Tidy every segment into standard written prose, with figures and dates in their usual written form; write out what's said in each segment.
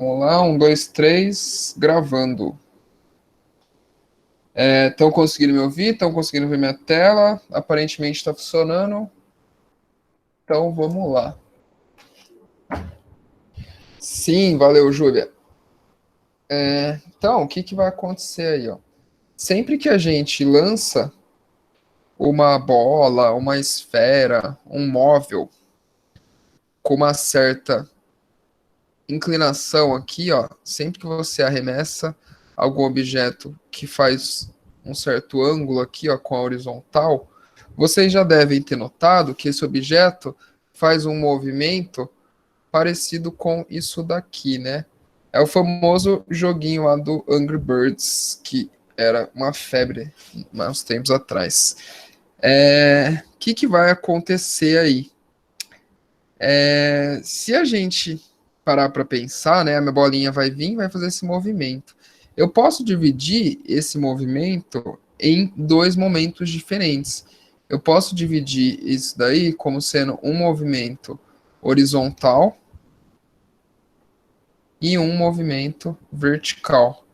Vamos lá, 1, 2, 3, gravando. Estão conseguindo me ouvir? Estão conseguindo ver minha tela? Aparentemente está funcionando. Então vamos lá. Sim, valeu, Júlia. Então, o que vai acontecer aí, ó? Sempre que a gente lança uma bola, uma esfera, um móvel com uma certa inclinação aqui, ó, sempre que você arremessa algum objeto que faz um certo ângulo aqui, ó, com a horizontal, vocês já devem ter notado que esse objeto faz um movimento parecido com isso daqui, né? É o famoso joguinho lá do Angry Birds, que era uma febre há uns tempos atrás. O que vai acontecer aí? Se a gente parar para pensar, né, a minha bolinha vai vir, vai fazer esse movimento. Eu posso dividir esse movimento em dois momentos diferentes. Eu posso dividir isso daí como sendo um movimento horizontal e um movimento vertical.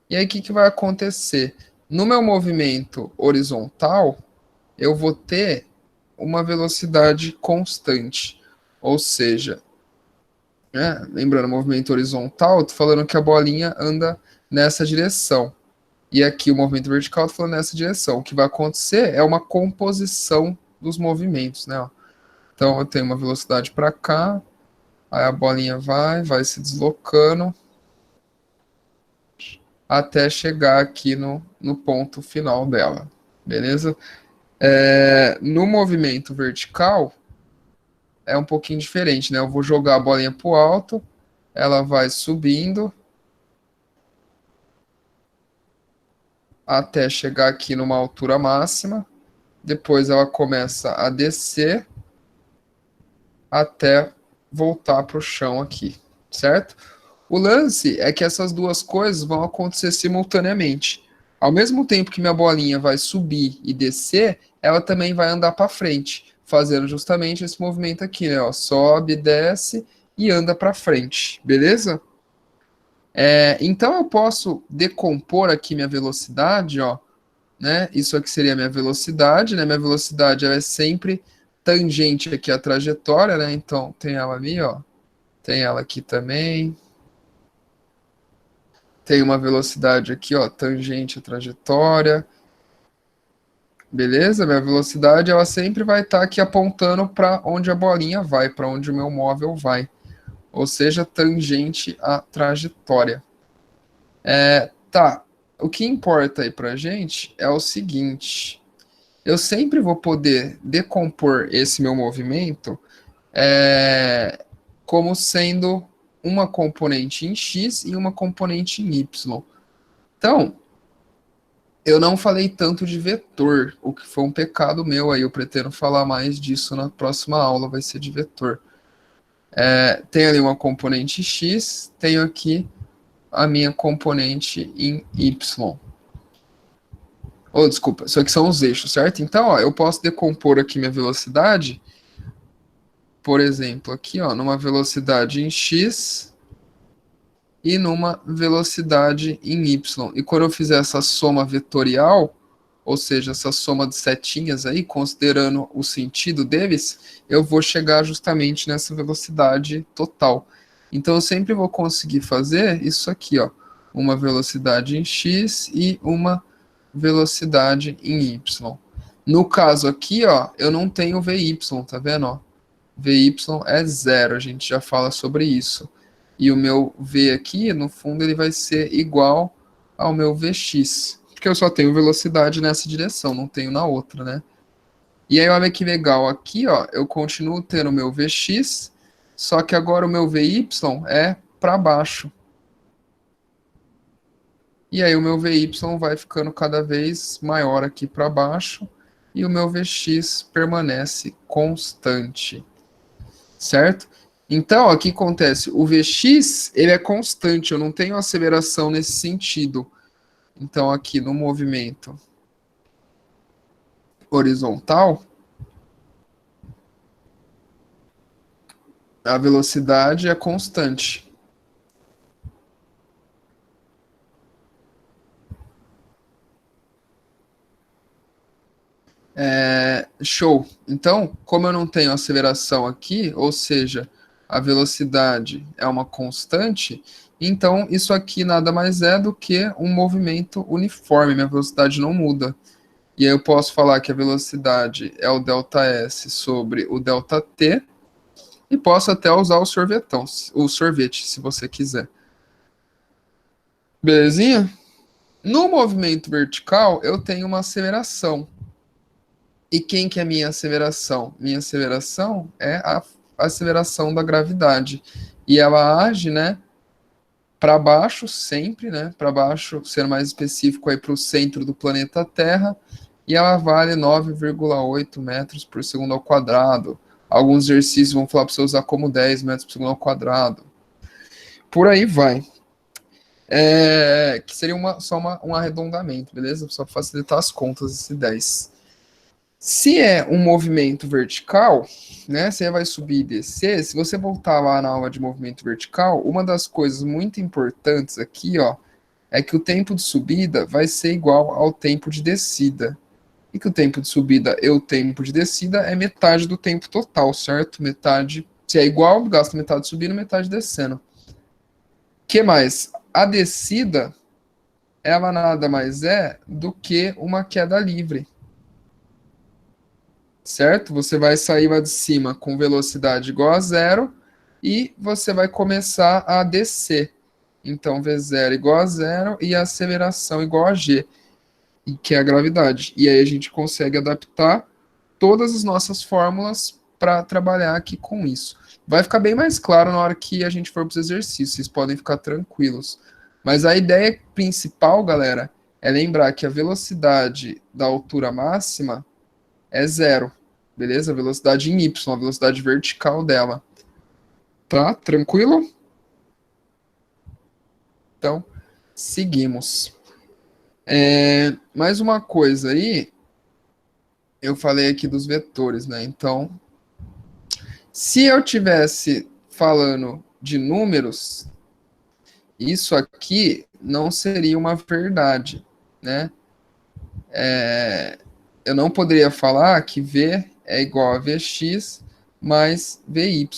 E aí, o que vai acontecer? No meu movimento horizontal, eu vou ter uma velocidade constante. Ou seja, né? Lembrando, movimento horizontal, tô falando que a bolinha anda nessa direção. E aqui o movimento vertical, tô falando nessa direção. O que vai acontecer é uma composição dos movimentos, né? Então eu tenho uma velocidade para cá, aí a bolinha vai se deslocando até chegar aqui no ponto final dela, beleza? No movimento vertical é um pouquinho diferente, né? Eu vou jogar a bolinha para o alto, ela vai subindo até chegar aqui numa altura máxima, depois ela começa a descer até voltar para o chão aqui, certo? O lance é que essas duas coisas vão acontecer simultaneamente. Ao mesmo tempo que minha bolinha vai subir e descer, ela também vai andar para frente, fazendo justamente esse movimento aqui, né? Ó, sobe, desce e anda para frente, beleza? Então eu posso decompor aqui minha velocidade, ó, né? Isso aqui seria a minha velocidade, né? Minha velocidade ela é sempre tangente aqui à trajetória, né? Então tem ela ali, ó. Tem ela aqui também. Tem uma velocidade aqui, ó, tangente à trajetória. Beleza? Minha velocidade ela sempre vai estar aqui apontando para onde a bolinha vai, para onde o meu móvel vai. Ou seja, tangente à trajetória. Tá. O que importa aí pra gente é o seguinte: eu sempre vou poder decompor esse meu movimento é, como sendo uma componente em X e uma componente em Y. Então, eu não falei tanto de vetor, o que foi um pecado meu aí. Eu pretendo falar mais disso na próxima aula, vai ser de vetor. Tem ali uma componente X, tenho aqui a minha componente em Y. Oh, desculpa, isso aqui são os eixos, certo? Então, ó, eu posso decompor aqui minha velocidade, por exemplo, aqui, ó, numa velocidade em x e numa velocidade em y. E quando eu fizer essa soma vetorial, ou seja, essa soma de setinhas aí, considerando o sentido deles, eu vou chegar justamente nessa velocidade total. Então, eu sempre vou conseguir fazer isso aqui, ó, uma velocidade em x e uma velocidade em y. No caso aqui, ó, eu não tenho VY, tá vendo, ó? VY é zero, a gente já fala sobre isso. E o meu V aqui, no fundo, ele vai ser igual ao meu Vx, porque eu só tenho velocidade nessa direção, não tenho na outra, né? E aí, olha que legal, aqui, ó, eu continuo tendo o meu Vx, só que agora o meu Vy é para baixo. E aí o meu Vy vai ficando cada vez maior aqui para baixo, e o meu Vx permanece constante, certo? Então, aqui acontece, o Vx, ele é constante, eu não tenho aceleração nesse sentido. Então, aqui no movimento horizontal, A velocidade é constante. Show. Então, como eu não tenho aceleração aqui, ou seja, a velocidade é uma constante, então isso aqui nada mais é do que um movimento uniforme, minha velocidade não muda. E aí eu posso falar que a velocidade é o ΔS sobre o ΔT, e posso até usar o sorvete, se você quiser. Belezinha? No movimento vertical, eu tenho uma aceleração. E quem que é minha aceleração? Minha aceleração é a aceleração da gravidade. E ela age, né, para baixo sempre, né, para baixo, sendo mais específico aí para o centro do planeta Terra, e ela vale 9,8 metros por segundo ao quadrado. Alguns exercícios vão falar para você usar como 10 metros por segundo ao quadrado. Por aí vai. Que seria um arredondamento, beleza? Só para facilitar as contas, esse 10. Se é um movimento vertical, né, você vai subir e descer, se você voltar lá na aula de movimento vertical, uma das coisas muito importantes aqui, ó, é que o tempo de subida vai ser igual ao tempo de descida. E que o tempo de subida e o tempo de descida é metade do tempo total, certo? Metade, se é igual, gasta metade subindo, metade descendo. Que mais? A descida, ela nada mais é do que uma queda livre, certo? Você vai sair lá de cima com velocidade igual a zero e você vai começar a descer. Então, V0 igual a zero e a aceleração igual a G, que é a gravidade. E aí a gente consegue adaptar todas as nossas fórmulas para trabalhar aqui com isso. Vai ficar bem mais claro na hora que a gente for para os exercícios, vocês podem ficar tranquilos. Mas a ideia principal, galera, é lembrar que a velocidade da altura máxima é zero, beleza? A velocidade em Y, a velocidade vertical dela. Tá? Tranquilo? Então, seguimos. Mais uma coisa aí, eu falei aqui dos vetores, né? Então, se eu tivesse falando de números, isso aqui não seria uma verdade, né? Eu não poderia falar que V é igual a Vx mais Vy.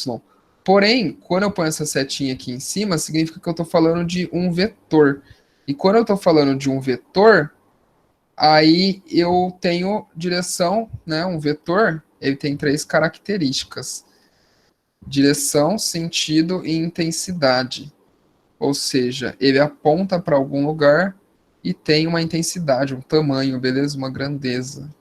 Porém, quando eu ponho essa setinha aqui em cima, significa que eu estou falando de um vetor. E quando eu estou falando de um vetor, aí eu tenho direção, né? Um vetor, ele tem três características: direção, sentido e intensidade. Ou seja, ele aponta para algum lugar e tem uma intensidade, um tamanho, beleza? Uma grandeza.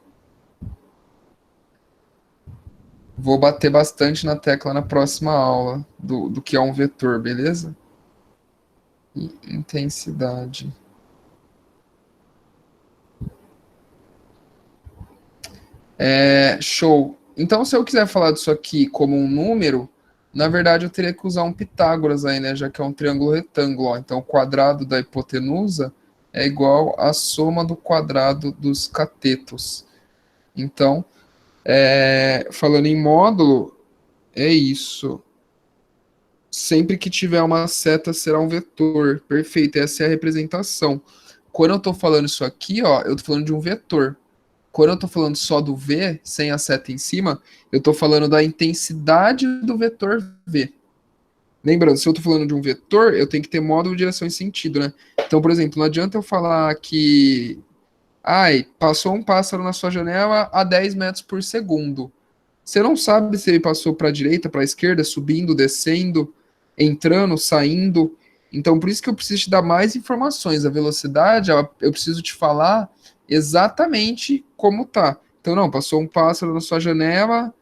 Vou bater bastante na tecla na próxima aula do que é um vetor, beleza? E intensidade. Show. Então, se eu quiser falar disso aqui como um número, na verdade eu teria que usar um Pitágoras aí, né? Já que é um triângulo retângulo. Ó. Então, o quadrado da hipotenusa é igual à soma do quadrado dos catetos. Então, falando em módulo, é isso. Sempre que tiver uma seta, será um vetor. Perfeito, essa é a representação. Quando eu estou falando isso aqui, ó, eu estou falando de um vetor. Quando eu estou falando só do V, sem a seta em cima, eu estou falando da intensidade do vetor V. Lembrando, se eu estou falando de um vetor, eu tenho que ter módulo, direção e sentido, né? Então, por exemplo, não adianta eu falar que passou um pássaro na sua janela a 10 metros por segundo. Você não sabe se ele passou para a direita, para a esquerda, subindo, descendo, entrando, saindo. Então, por isso que eu preciso te dar mais informações. A velocidade, eu preciso te falar exatamente como tá. Então, não, passou um pássaro na sua janela,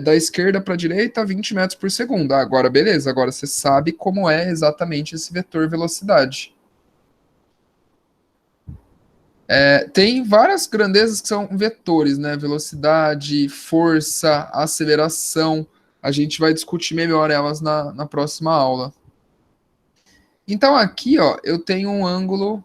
da esquerda para a direita, 20 metros por segundo. Agora, beleza, agora você sabe como é exatamente esse vetor velocidade. Tem várias grandezas que são vetores, né? Velocidade, força, aceleração. A gente vai discutir melhor elas na próxima aula. Então aqui, ó, eu tenho um ângulo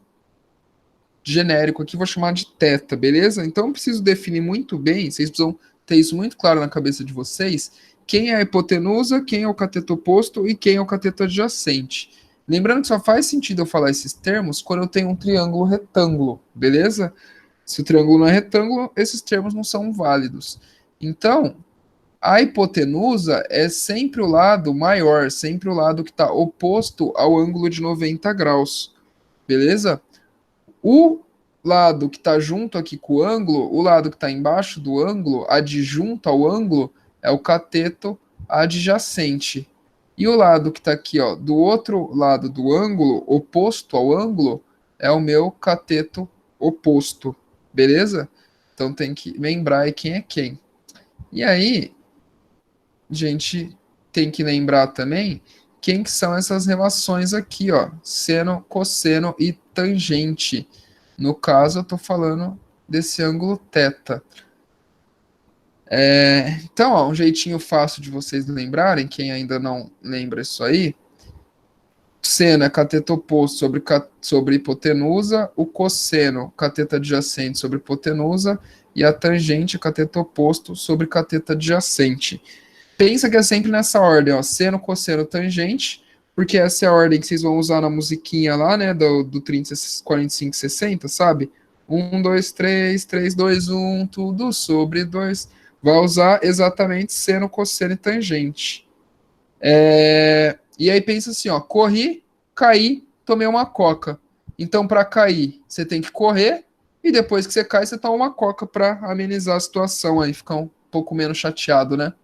genérico aqui, vou chamar de θ, beleza? Então eu preciso definir muito bem, vocês precisam ter isso muito claro na cabeça de vocês, quem é a hipotenusa, quem é o cateto oposto e quem é o cateto adjacente. Lembrando que só faz sentido eu falar esses termos quando eu tenho um triângulo retângulo, beleza? Se o triângulo não é retângulo, esses termos não são válidos. Então, a hipotenusa é sempre o lado maior, sempre o lado que está oposto ao ângulo de 90 graus, beleza? O lado que está junto aqui com o ângulo, o lado que está embaixo do ângulo, adjunto ao ângulo, é o cateto adjacente. E o lado que está aqui, ó, do outro lado do ângulo, oposto ao ângulo, é o meu cateto oposto, beleza? Então tem que lembrar aí quem é quem. E aí, a gente tem que lembrar também quem que são essas relações aqui, ó, seno, cosseno e tangente. No caso, eu estou falando desse ângulo θ. Então, ó, um jeitinho fácil de vocês lembrarem, quem ainda não lembra isso aí, seno é cateto oposto sobre hipotenusa, o cosseno, cateto adjacente sobre hipotenusa, e a tangente, cateto oposto sobre cateto adjacente. Pensa que é sempre nessa ordem, ó, seno, cosseno, tangente, porque essa é a ordem que vocês vão usar na musiquinha lá, né, do 30, 45, 60, sabe? 1, 2, 3, 3, 2, 1, tudo sobre 2. Vai usar exatamente seno, cosseno e tangente. E aí pensa assim, ó, corri, caí, tomei uma coca. Então, para cair, você tem que correr, e depois que você cai, você toma uma coca para amenizar a situação aí, ficar um pouco menos chateado, né?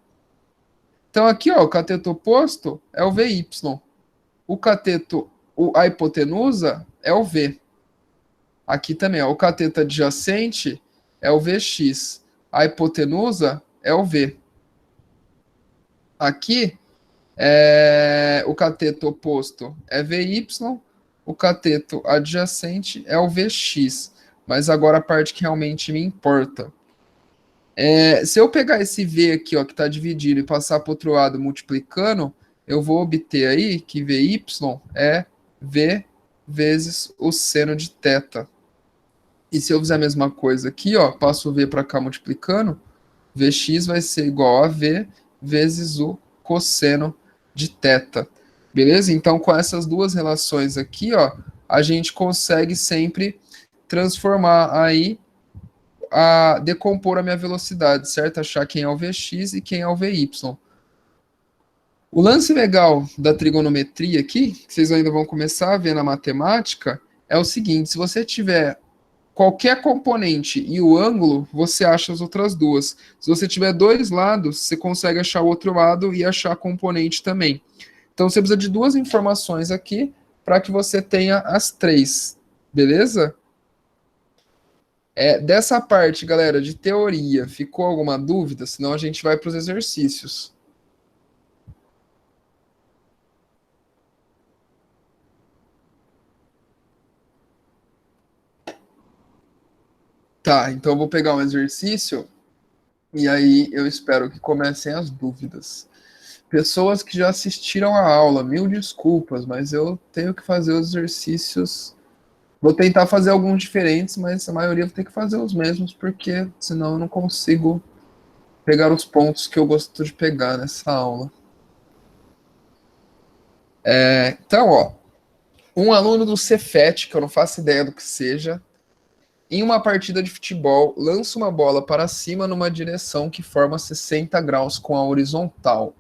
Então aqui, ó, o cateto oposto é o VY. O cateto, a hipotenusa é o V. Aqui também, ó, o cateto adjacente é o VX. A hipotenusa é o V. Aqui, o cateto oposto é VY, o cateto adjacente é o VX. Mas agora a parte que realmente me importa. Se eu pegar esse V aqui, ó, que está dividido, e passar para o outro lado multiplicando, eu vou obter aí que VY é V vezes o seno de θ. E se eu fizer a mesma coisa aqui, ó, passo o V para cá multiplicando, Vx vai ser igual a V vezes o cosseno de θ. Beleza? Então, com essas duas relações aqui, ó, a gente consegue sempre transformar aí decompor a minha velocidade, certo? Achar quem é o Vx e quem é o Vy. O lance legal da trigonometria aqui, que vocês ainda vão começar a ver na matemática, é o seguinte: se você tiver qualquer componente e o ângulo, você acha as outras duas. Se você tiver dois lados, você consegue achar o outro lado e achar a componente também. Então você precisa de duas informações aqui para que você tenha as três, beleza? Dessa parte, galera, de teoria, ficou alguma dúvida? Senão a gente vai para os exercícios. Tá, então eu vou pegar um exercício e aí eu espero que comecem as dúvidas. Pessoas que já assistiram a aula, mil desculpas, mas eu tenho que fazer os exercícios. Vou tentar fazer alguns diferentes, mas a maioria vou ter que fazer os mesmos, porque senão eu não consigo pegar os pontos que eu gosto de pegar nessa aula. Então, ó, um aluno do Cefet, que eu não faço ideia do que seja, em uma partida de futebol, lança uma bola para cima numa direção que forma 60 graus com a horizontal.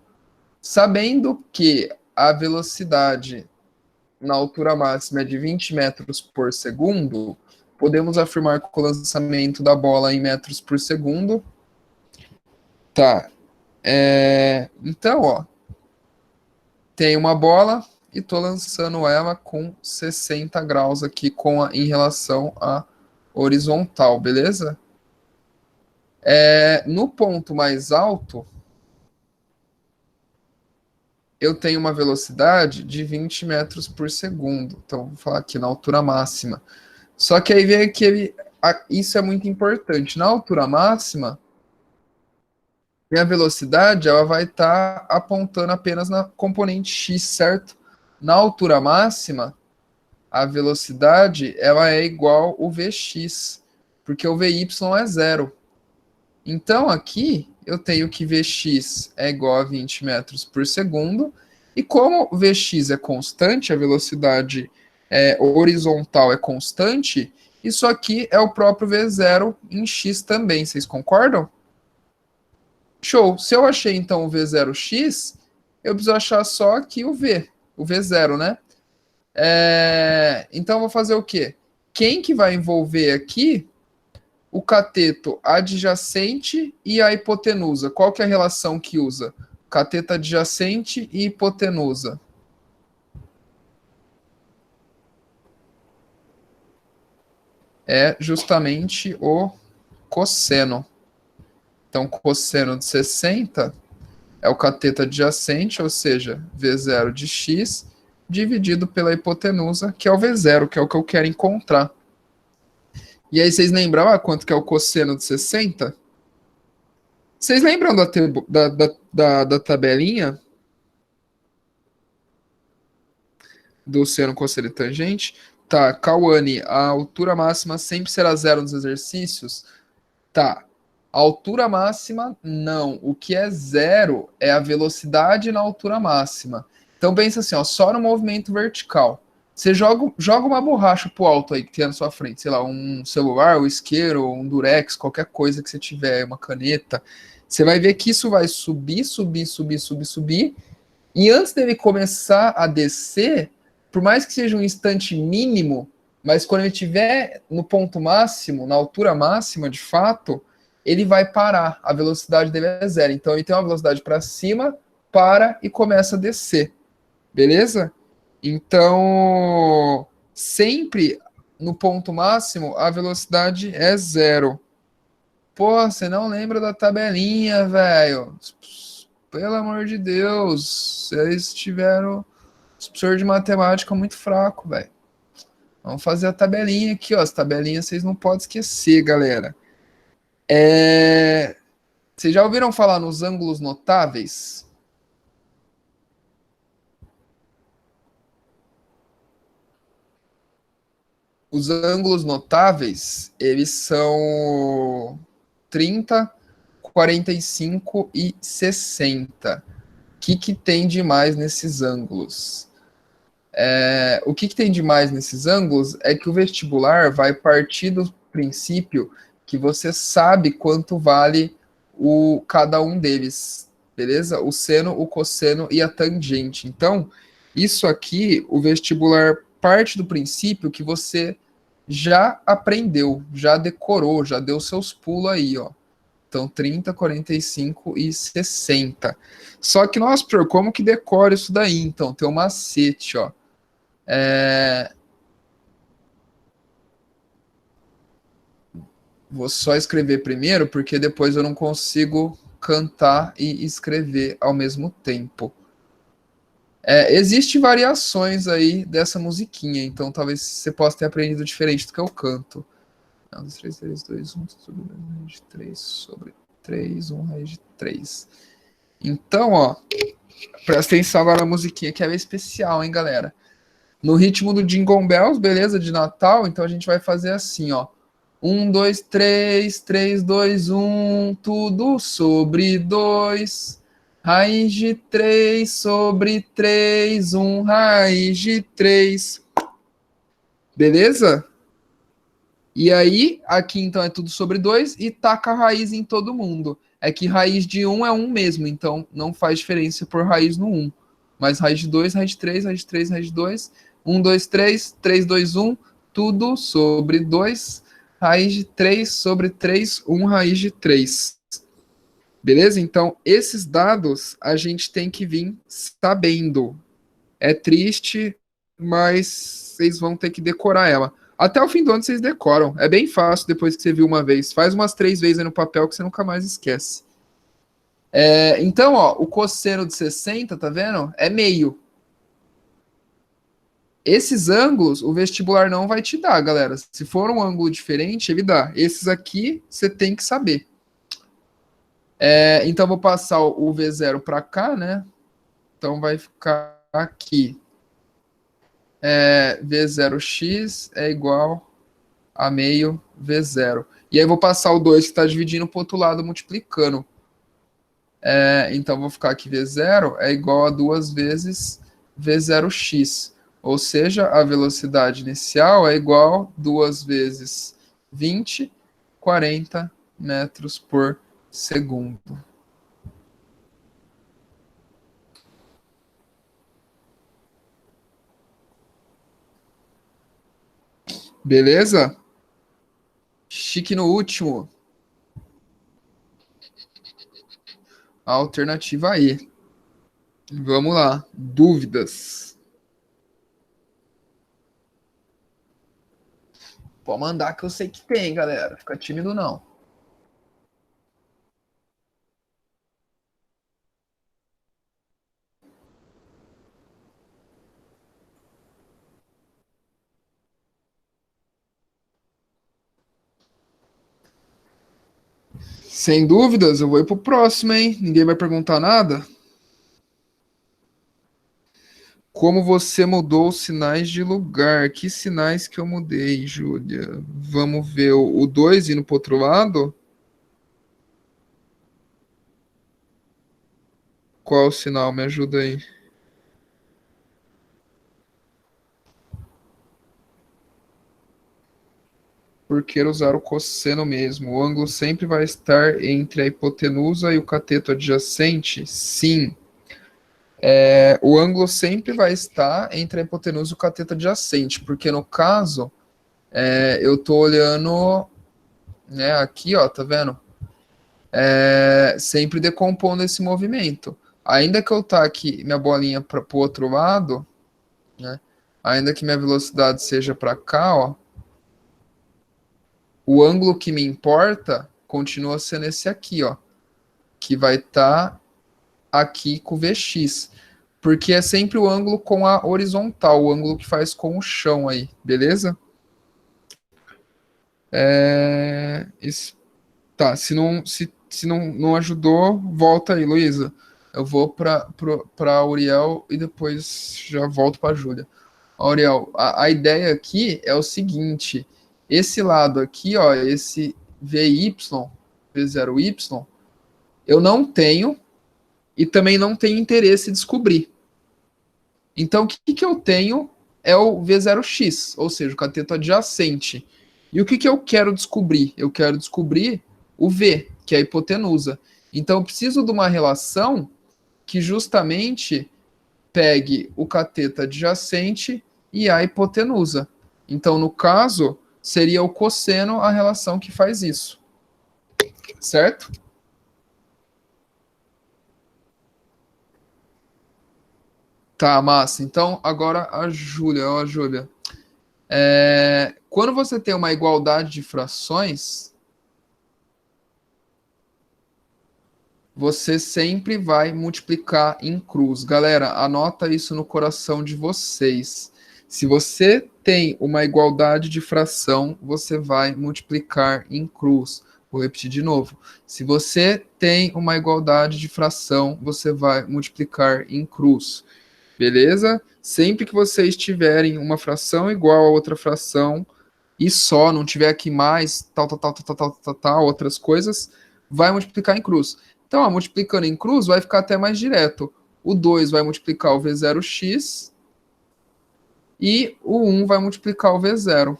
Sabendo que a velocidade na altura máxima é de 20 metros por segundo, podemos afirmar que o lançamento da bola em metros por segundo. Tá. Então, ó, tem uma bola e estou lançando ela com 60 graus aqui em relação à horizontal, beleza? No ponto mais alto, eu tenho uma velocidade de 20 metros por segundo. Então, vou falar aqui na altura máxima. Só que aí vem aquele. Isso é muito importante. Na altura máxima, minha velocidade ela vai estar apontando apenas na componente x, certo? Na altura máxima, a velocidade ela é igual ao Vx, porque o Vy é zero. Então, aqui, eu tenho que Vx é igual a 20 metros por segundo, e como Vx é constante, a velocidade horizontal é constante, isso aqui é o próprio V0 em x também, vocês concordam? Show! Se eu achei então o V0x, eu preciso achar só aqui o V0, né? Então eu vou fazer o quê? Quem que vai envolver aqui o cateto adjacente e a hipotenusa? Qual que é a relação que usa? Cateto adjacente e hipotenusa. É justamente o cosseno. Então, cosseno de 60 é o cateto adjacente, ou seja, V0 de x, dividido pela hipotenusa, que é o V0, que é o que eu quero encontrar. E aí, vocês lembram quanto que é o cosseno de 60? Vocês lembram da tabelinha do seno, cosseno e tangente? Tá, Cauane, a altura máxima sempre será zero nos exercícios? Tá. A altura máxima, não. O que é zero é a velocidade na altura máxima. Então pensa assim, ó, só no movimento vertical. Você joga uma borracha pro alto aí que tem na sua frente, sei lá, um celular, um isqueiro, um durex, qualquer coisa que você tiver, uma caneta. Você vai ver que isso vai subir, subir, subir, subir, subir. E antes dele começar a descer, por mais que seja um instante mínimo, mas quando ele estiver no ponto máximo, na altura máxima de fato, ele vai parar. A velocidade dele é zero. Então ele tem uma velocidade para cima, para e começa a descer. Beleza? Então, sempre no ponto máximo, a velocidade é zero. Pô, você não lembra da tabelinha, velho? Pelo amor de Deus, vocês tiveram os professores de matemática muito fraco, velho. Vamos fazer a tabelinha aqui, ó. As tabelinhas vocês não podem esquecer, galera. Vocês já ouviram falar nos ângulos notáveis? Os ângulos notáveis, eles são 30, 45 e 60. O que tem de mais nesses ângulos? O que tem de mais nesses ângulos é que o vestibular vai partir do princípio que você sabe quanto vale cada um deles, beleza? O seno, o cosseno e a tangente. Então, isso aqui, o vestibular parte do princípio que você já aprendeu, já decorou, já deu seus pulos aí, ó. Então, 30, 45 e 60. Só que, nossa, professor, como que decora isso daí? Então, tem um macete, ó. Vou só escrever primeiro, porque depois eu não consigo cantar e escrever ao mesmo tempo. Existem variações aí dessa musiquinha, então talvez você possa ter aprendido diferente do que eu canto. 3, 3, 2, 1, sobre 2, raiz de 3, sobre 3, 1, raiz de 3. Então, ó, presta atenção agora na musiquinha que é especial, hein, galera? No ritmo do Jingle Bells, beleza? De Natal, então a gente vai fazer assim, ó. 1, 2, 3, 3, 2, 1, tudo sobre 2. Raiz de 3 sobre 3, 1, raiz de 3. Beleza? E aí, aqui então é tudo sobre 2 e taca a raiz em todo mundo. É que raiz de 1 é 1 mesmo, então não faz diferença por raiz no 1. Mas raiz de 2, raiz de 3, raiz de 3, raiz de 2. 1, 2, 3, 3, 2, 1, tudo sobre 2. Raiz de 3 sobre 3, 1 raiz de 3. Beleza? Então, esses dados a gente tem que vir sabendo. É triste, mas vocês vão ter que decorar ela. Até o fim do ano vocês decoram. É bem fácil depois que você viu uma vez. Faz umas 3 vezes aí no papel que você nunca mais esquece. Então, ó, o cosseno de 60, tá vendo? É meio. Esses ângulos, o vestibular não vai te dar, galera. Se for um ângulo diferente, ele dá. Esses aqui, você tem que saber. Então, vou passar o V0 para cá, né? Então, vai ficar aqui. V0x é igual a meio V0. E aí, vou passar o 2 que está dividindo para o outro lado, multiplicando. Então, vou ficar aqui V0 é igual a 2 vezes V0x. Ou seja, a velocidade inicial é igual a 2 vezes 20, 40 metros por segundo. Beleza? Chique no último. Alternativa E. Vamos lá. Dúvidas? Pode mandar que eu sei que tem, galera. Fica tímido não. Sem dúvidas, eu vou ir pro próximo, hein? Ninguém vai perguntar nada? Como você mudou os sinais de lugar? Que sinais que eu mudei, Júlia? Vamos ver o 2 indo pro outro lado? Qual o sinal? Me ajuda aí. Por que usar o cosseno mesmo? O ângulo sempre vai estar entre a hipotenusa e o cateto adjacente? Sim. O ângulo sempre vai estar entre a hipotenusa e o cateto adjacente, porque no caso, eu tô olhando, né, aqui, ó, tá vendo? Sempre decompondo esse movimento. Ainda que eu taque minha bolinha para o outro lado, né, ainda que minha velocidade seja para cá, ó, o ângulo que me importa continua sendo esse aqui, ó, que vai estar aqui com o Vx, porque é sempre o ângulo com a horizontal, o ângulo que faz com o chão aí, beleza? Tá, se não ajudou, volta aí, Luísa. Eu vou para Auriel e depois já volto para a Júlia. Auriel, a ideia aqui é o seguinte: esse lado aqui, ó, esse VY, V0Y, eu não tenho e também não tenho interesse em descobrir. Então, o que eu tenho é o V0x, ou seja, o cateto adjacente. E o que eu quero descobrir? Eu quero descobrir o V, que é a hipotenusa. Então, eu preciso de uma relação que justamente pegue o cateto adjacente e a hipotenusa. Então, no caso, seria o cosseno a relação que faz isso. Certo? Tá, massa. Então, agora a Júlia. Ó, Júlia. Quando você tem uma igualdade de frações, você sempre vai multiplicar em cruz. Galera, anota isso no coração de vocês. Se você tem uma igualdade de fração, você vai multiplicar em cruz. Vou repetir de novo. Se você tem uma igualdade de fração, você vai multiplicar em cruz. Beleza? Sempre que vocês tiverem uma fração igual a outra fração e só, não tiver aqui mais, tal, outras coisas, vai multiplicar em cruz. Então, ó, multiplicando em cruz, vai ficar até mais direto. O 2 vai multiplicar o V0x e o 1 vai multiplicar o V0.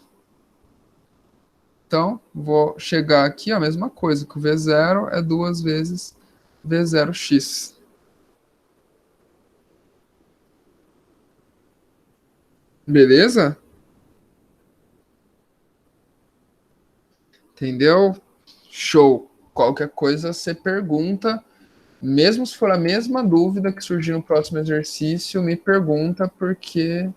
Então, vou chegar aqui, a mesma coisa, que o V0 é 2 vezes V0x. Beleza? Entendeu? Show. Qualquer coisa você pergunta, mesmo se for a mesma dúvida que surgir no próximo exercício, me pergunta, porque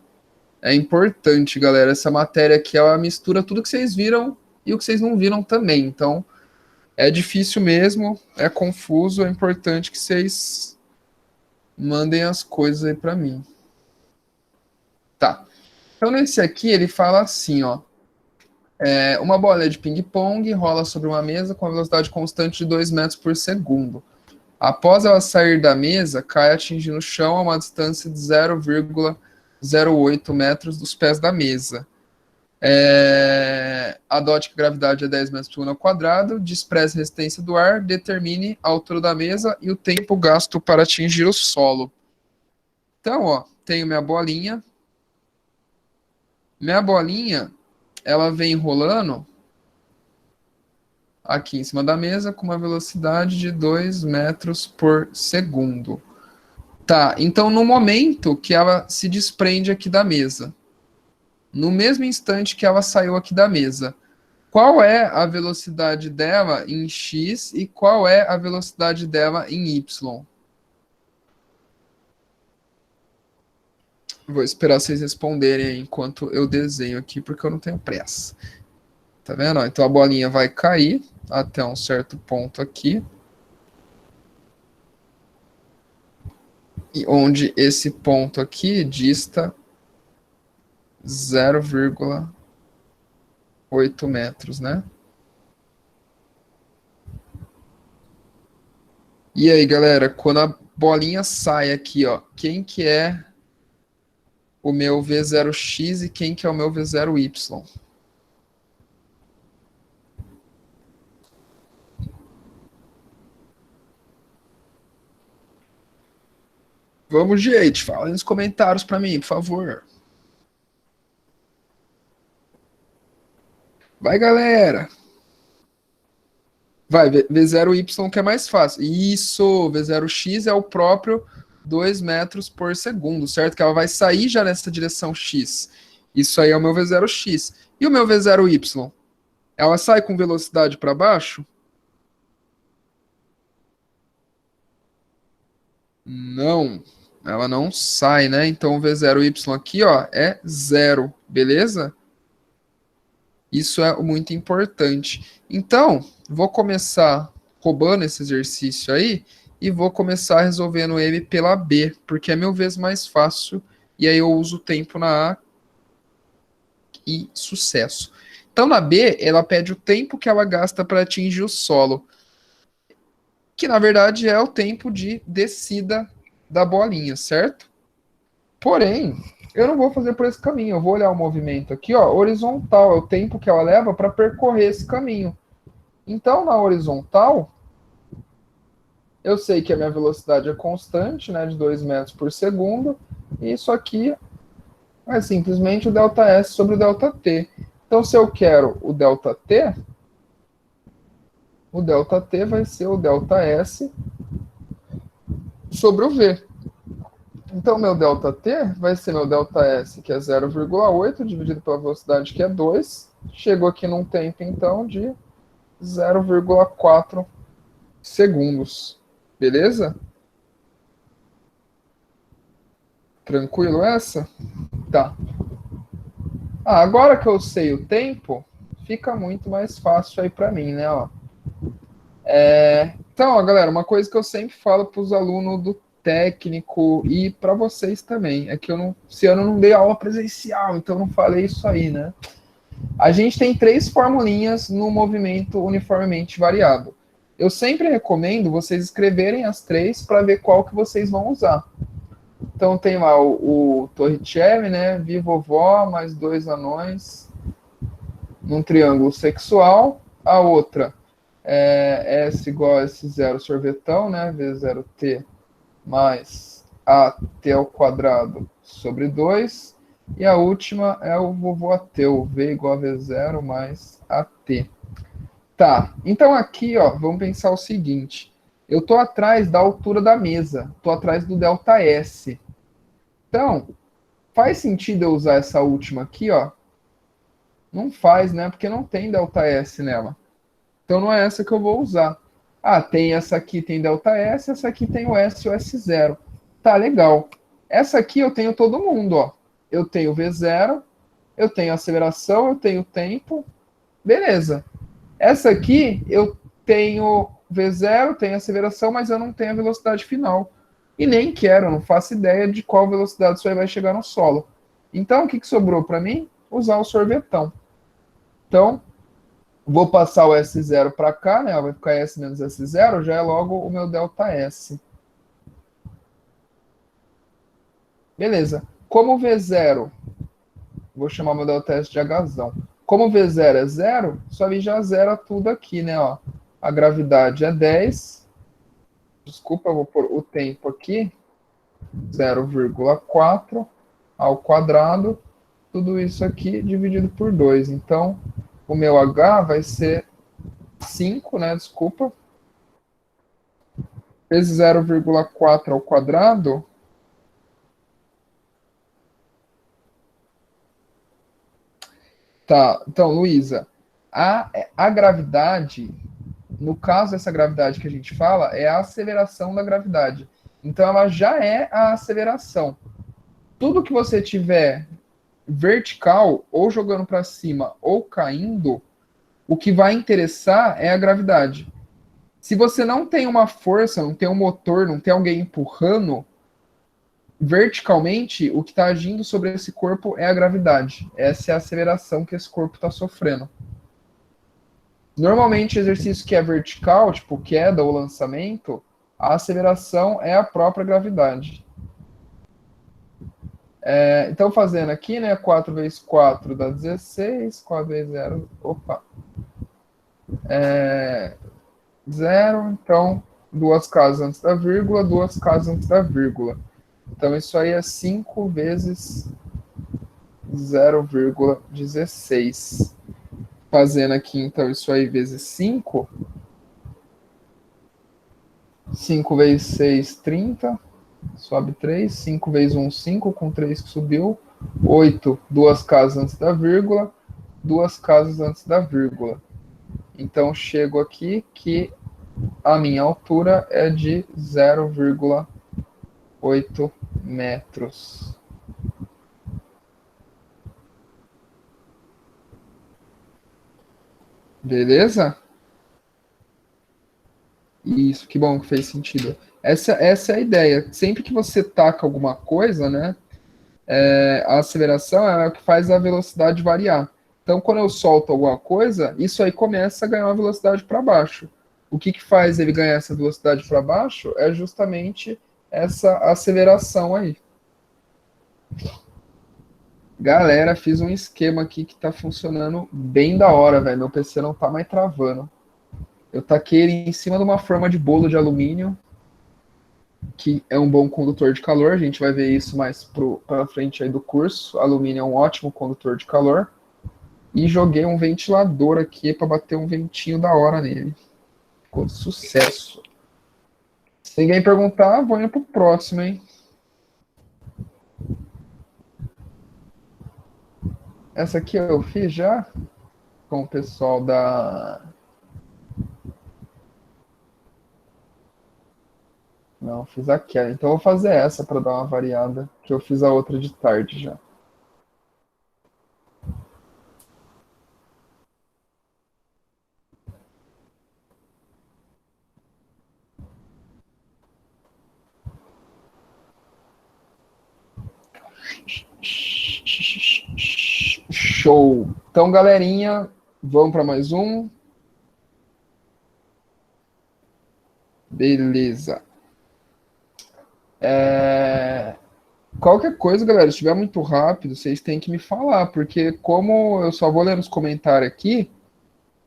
é importante, galera. Essa matéria aqui, ela mistura tudo que vocês viram e o que vocês não viram também. Então, é difícil mesmo, é confuso, é importante que vocês mandem as coisas aí para mim. Tá. Então, nesse aqui, ele fala assim, ó. Uma bola de ping-pong rola sobre uma mesa com a velocidade constante de 2 metros por segundo. Após ela sair da mesa, cai atingindo o chão a uma distância de 0,08 metros dos pés da mesa. Adote que a gravidade é 10 metros por segundo ao quadrado, despreze a resistência do ar, determine a altura da mesa e o tempo gasto para atingir o solo. Então, ó, tenho minha bolinha. Minha bolinha, ela vem rolando aqui em cima da mesa com uma velocidade de 2 metros por segundo. Tá, então no momento que ela se desprende aqui da mesa, no mesmo instante que ela saiu aqui da mesa, qual é a velocidade dela em x e qual é a velocidade dela em y? Vou esperar vocês responderem aí enquanto eu desenho aqui, porque eu não tenho pressa. Tá vendo? Então a bolinha vai cair até um certo ponto aqui. E onde esse ponto aqui dista 0,8 metros, né? E aí, galera, quando a bolinha sai aqui, ó, quem que é o meu V0x e quem que é o meu V0y? Vamos, gente, fala nos comentários para mim, por favor. Vai, galera. Vai, V0y que é mais fácil. Isso, V0x é o próprio 2 metros por segundo, certo? Que ela vai sair já nessa direção x. Isso aí é o meu V0x. E o meu V0y? Ela sai com velocidade para baixo? Não, ela não sai, né? Então o V0y aqui, ó, é zero, beleza? Isso é muito importante. Então, vou começar roubando esse exercício aí e vou começar resolvendo ele pela B, porque é 1000 vezes mais fácil e aí eu uso o tempo na A e sucesso. Então, na B, ela pede o tempo que ela gasta para atingir o solo, que na verdade é o tempo de descida da bolinha, certo? Porém, eu não vou fazer por esse caminho. Eu vou olhar o movimento aqui, ó, horizontal, é o tempo que ela leva para percorrer esse caminho. Então, na horizontal, eu sei que a minha velocidade é constante, né, de 2 metros por segundo, e isso aqui é simplesmente o ΔS sobre o ΔT. Então, se eu quero o ΔT vai ser o ΔS sobre o V. Então, meu ΔT vai ser meu ΔS, que é 0,8, dividido pela velocidade, que é 2. Chegou aqui num tempo, então, de 0,4 segundos. Beleza? Tranquilo essa? Tá. Agora que eu sei o tempo, fica muito mais fácil aí para mim, né? Ó. Então, ó, galera, uma coisa que eu sempre falo para os alunos do técnico e para vocês também, é que esse ano eu não dei aula presencial, então não falei isso aí, né? A gente tem 3 formulinhas no movimento uniformemente variado. Eu sempre recomendo vocês escreverem as 3 para ver qual que vocês vão usar. Então tem lá o Torricelli, né? Vi vovó mais 2 anões num triângulo sexual. A outra é S igual a S0 sorvetão, né? V0T mais AT ao quadrado sobre 2. E a última é o vovô ateu, V igual a V0 mais AT. Tá, então aqui, ó, vamos pensar o seguinte. Eu tô atrás da altura da mesa, tô atrás do ΔS. Então, faz sentido eu usar essa última aqui, ó? Não faz, né? Porque não tem ΔS nela. Então não é essa que eu vou usar. Tem essa aqui, tem ΔS, essa aqui tem o S e o S0. Tá, legal. Essa aqui eu tenho todo mundo, ó. Eu tenho V0, eu tenho aceleração, eu tenho tempo. Beleza. Essa aqui eu tenho V0, tenho aceleração, mas eu não tenho a velocidade final. E nem quero, não faço ideia de qual velocidade isso aí vai chegar no solo. Então, o que sobrou para mim? Usar o sorvetão. Então, vou passar o S0 para cá, né? Vai ficar S menos S0, já é logo o meu ΔS. Beleza. Como o V0 Vou chamar o modelo teste de Hzão. Como V0 é zero, só ali já zera tudo aqui, né? Ó, a gravidade é 10. Desculpa, eu vou pôr o tempo aqui. 0,4 ao quadrado. Tudo isso aqui dividido por 2. Então, o meu H vai ser 5, né? Desculpa. Vezes 0,4 ao quadrado. Tá, então, Luísa, a gravidade, no caso dessa gravidade que a gente fala, é a aceleração da gravidade. Então, ela já é a aceleração. Tudo que você tiver vertical, ou jogando para cima, ou caindo, o que vai interessar é a gravidade. Se você não tem uma força, não tem um motor, não tem alguém empurrando, verticalmente, o que está agindo sobre esse corpo é a gravidade. Essa é a aceleração que esse corpo está sofrendo. Normalmente, exercício que é vertical, tipo queda ou lançamento, a aceleração é a própria gravidade. Então, fazendo aqui, né, 4 vezes 4 dá 16, 4 vezes 0, opa, 0, então, duas casas antes da vírgula, duas casas antes da vírgula. Então, isso aí é 5 vezes 0,16. Fazendo aqui, então, isso aí vezes 5. 5 vezes 6, 30. Sobe 3. 5 vezes 1, 5. Com 3 que subiu. 8, duas casas antes da vírgula. Duas casas antes da vírgula. Então, chego aqui que a minha altura é de 0,8 metros. Beleza? Isso, que bom que fez sentido. Essa é a ideia. Sempre que você taca alguma coisa, né, a aceleração é o que faz a velocidade variar. Então, quando eu solto alguma coisa, isso aí começa a ganhar uma velocidade para baixo. O que faz ele ganhar essa velocidade para baixo é justamente essa aceleração aí. Galera, fiz um esquema aqui que tá funcionando bem da hora, velho. Meu PC não tá mais travando. Eu taquei ele em cima de uma forma de bolo de alumínio, que é um bom condutor de calor. A gente vai ver isso mais para frente aí do curso. Alumínio é um ótimo condutor de calor. E joguei um ventilador aqui para bater um ventinho da hora nele. Ficou sucesso. Se ninguém perguntar, vou indo pro próximo, hein? Essa aqui eu fiz já com o pessoal da... Não, fiz aquela. Então eu vou fazer essa para dar uma variada, que eu fiz a outra de tarde já. Show! Então, galerinha, vamos para mais um. Beleza. Qualquer coisa, galera, se estiver muito rápido, vocês têm que me falar, porque como eu só vou ler nos comentários aqui,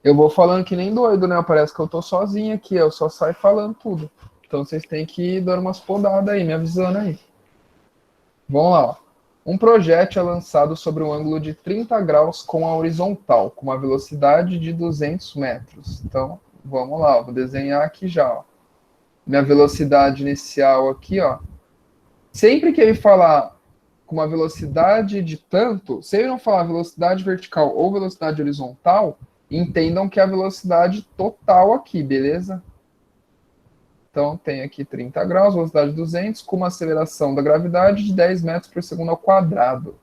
eu vou falando que nem doido, né? Parece que eu tô sozinho aqui, eu só saio falando tudo. Então vocês têm que ir dando umas podadas aí, me avisando aí. Vamos lá, ó. Um projétil é lançado sobre um ângulo de 30 graus com a horizontal, com uma velocidade de 200 metros. Então, vamos lá, ó. Vou desenhar aqui já, ó. Minha velocidade inicial aqui, ó. Sempre que ele falar com uma velocidade de tanto, se ele não falar velocidade vertical ou velocidade horizontal, entendam que é a velocidade total aqui, beleza? Então, tem aqui 30 graus, velocidade 200, com uma aceleração da gravidade de 10 metros por segundo ao quadrado.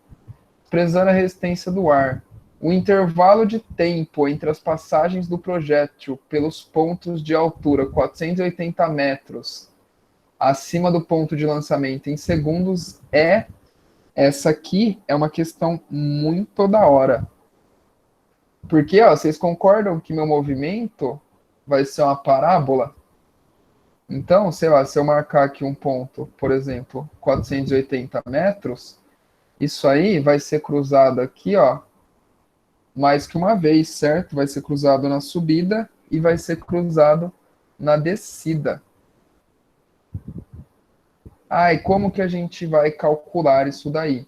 Prezando a resistência do ar. O intervalo de tempo entre as passagens do projétil pelos pontos de altura 480 metros acima do ponto de lançamento em segundos essa aqui é uma questão muito da hora. Porque, ó, vocês concordam que meu movimento vai ser uma parábola? Então, sei lá, se eu marcar aqui um ponto, por exemplo, 480 metros, Isso aí vai ser cruzado aqui, ó, mais que uma vez, certo? Vai ser cruzado na subida e vai ser cruzado na descida. Ah, e como que a gente vai calcular isso daí?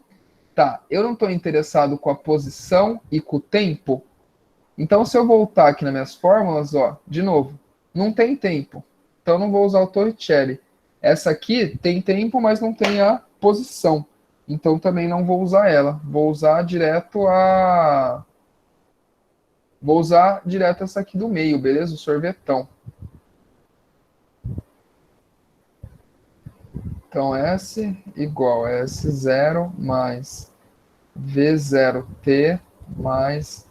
Tá, eu não estou interessado com a posição e com o tempo. Então, se eu voltar aqui nas minhas fórmulas, ó, de novo, não tem tempo. Então, não vou usar o Torricelli. Essa aqui tem tempo, mas não tem a posição. Então, também não vou usar ela. Vou usar direto essa aqui do meio, beleza? O sorvetão. Então, S igual a S0 mais V0T mais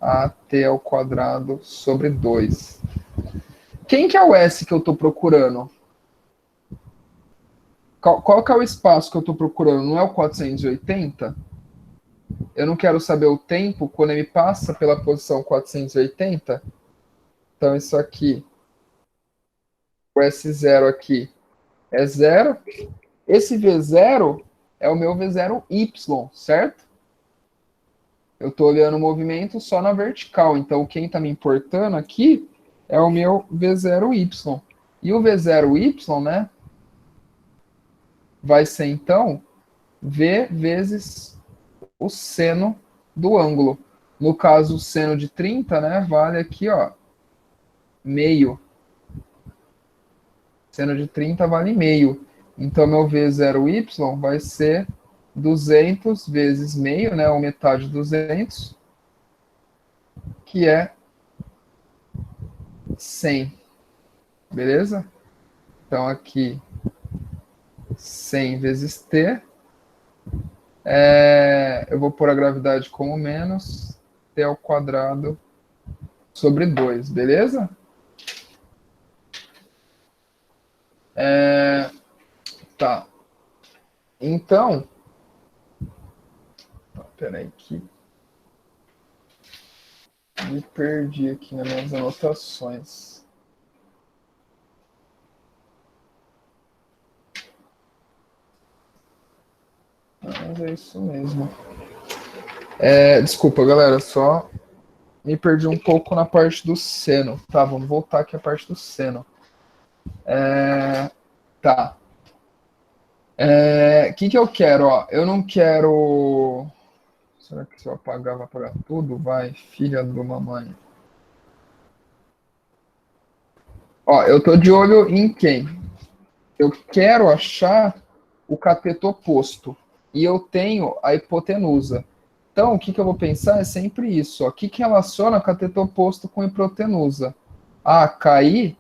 AT ao quadrado sobre 2. Quem que é o S que eu estou procurando? Qual que é o espaço que eu estou procurando? Não é o 480? Eu não quero saber o tempo quando ele passa pela posição 480? Então, isso aqui, o S0 aqui é zero. Esse V0 é o meu V0Y, certo? Eu estou olhando o movimento só na vertical. Então, quem está me importando aqui é o meu V0Y. E o V0Y, né, vai ser, então, V vezes o seno do ângulo. No caso, o seno de 30, né, vale aqui, ó, meio. Seno de 30 vale meio. Então, meu V0Y vai ser 200 vezes meio, né, ou metade de 200, que é 100. Beleza? Então, aqui, 100 vezes T. Eu vou pôr a gravidade como menos T ao quadrado sobre 2, beleza? Tá. Então, peraí que me perdi aqui nas minhas anotações. Mas é isso mesmo. Desculpa, galera, só me perdi um pouco na parte do seno. Tá, vamos voltar aqui à parte do seno. Tá. O que eu quero? Ó, eu não quero... Será que se eu apagar, vai apagar tudo? Vai, filha do mamãe. Ó, eu tô de olho em quem? Eu quero achar o cateto oposto. E eu tenho a hipotenusa. Então, o que eu vou pensar é sempre isso. Ó. O que relaciona cateto oposto com hipotenusa? Ah, cair,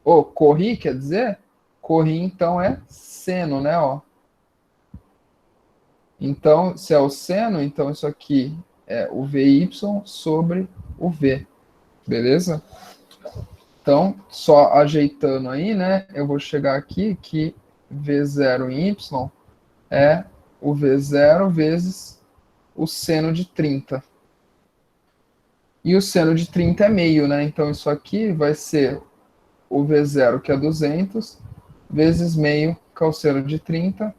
ou corri, quer dizer? Corri, então, é seno, né? Ó. Então, se é o seno, então isso aqui é o VY sobre o V. Beleza? Então, só ajeitando aí, né? Eu vou chegar aqui que V0 em Y é o V0 vezes o seno de 30. E o seno de 30 é meio, né? Então, isso aqui vai ser o V0, que é 200, vezes meio, que é o seno de 30.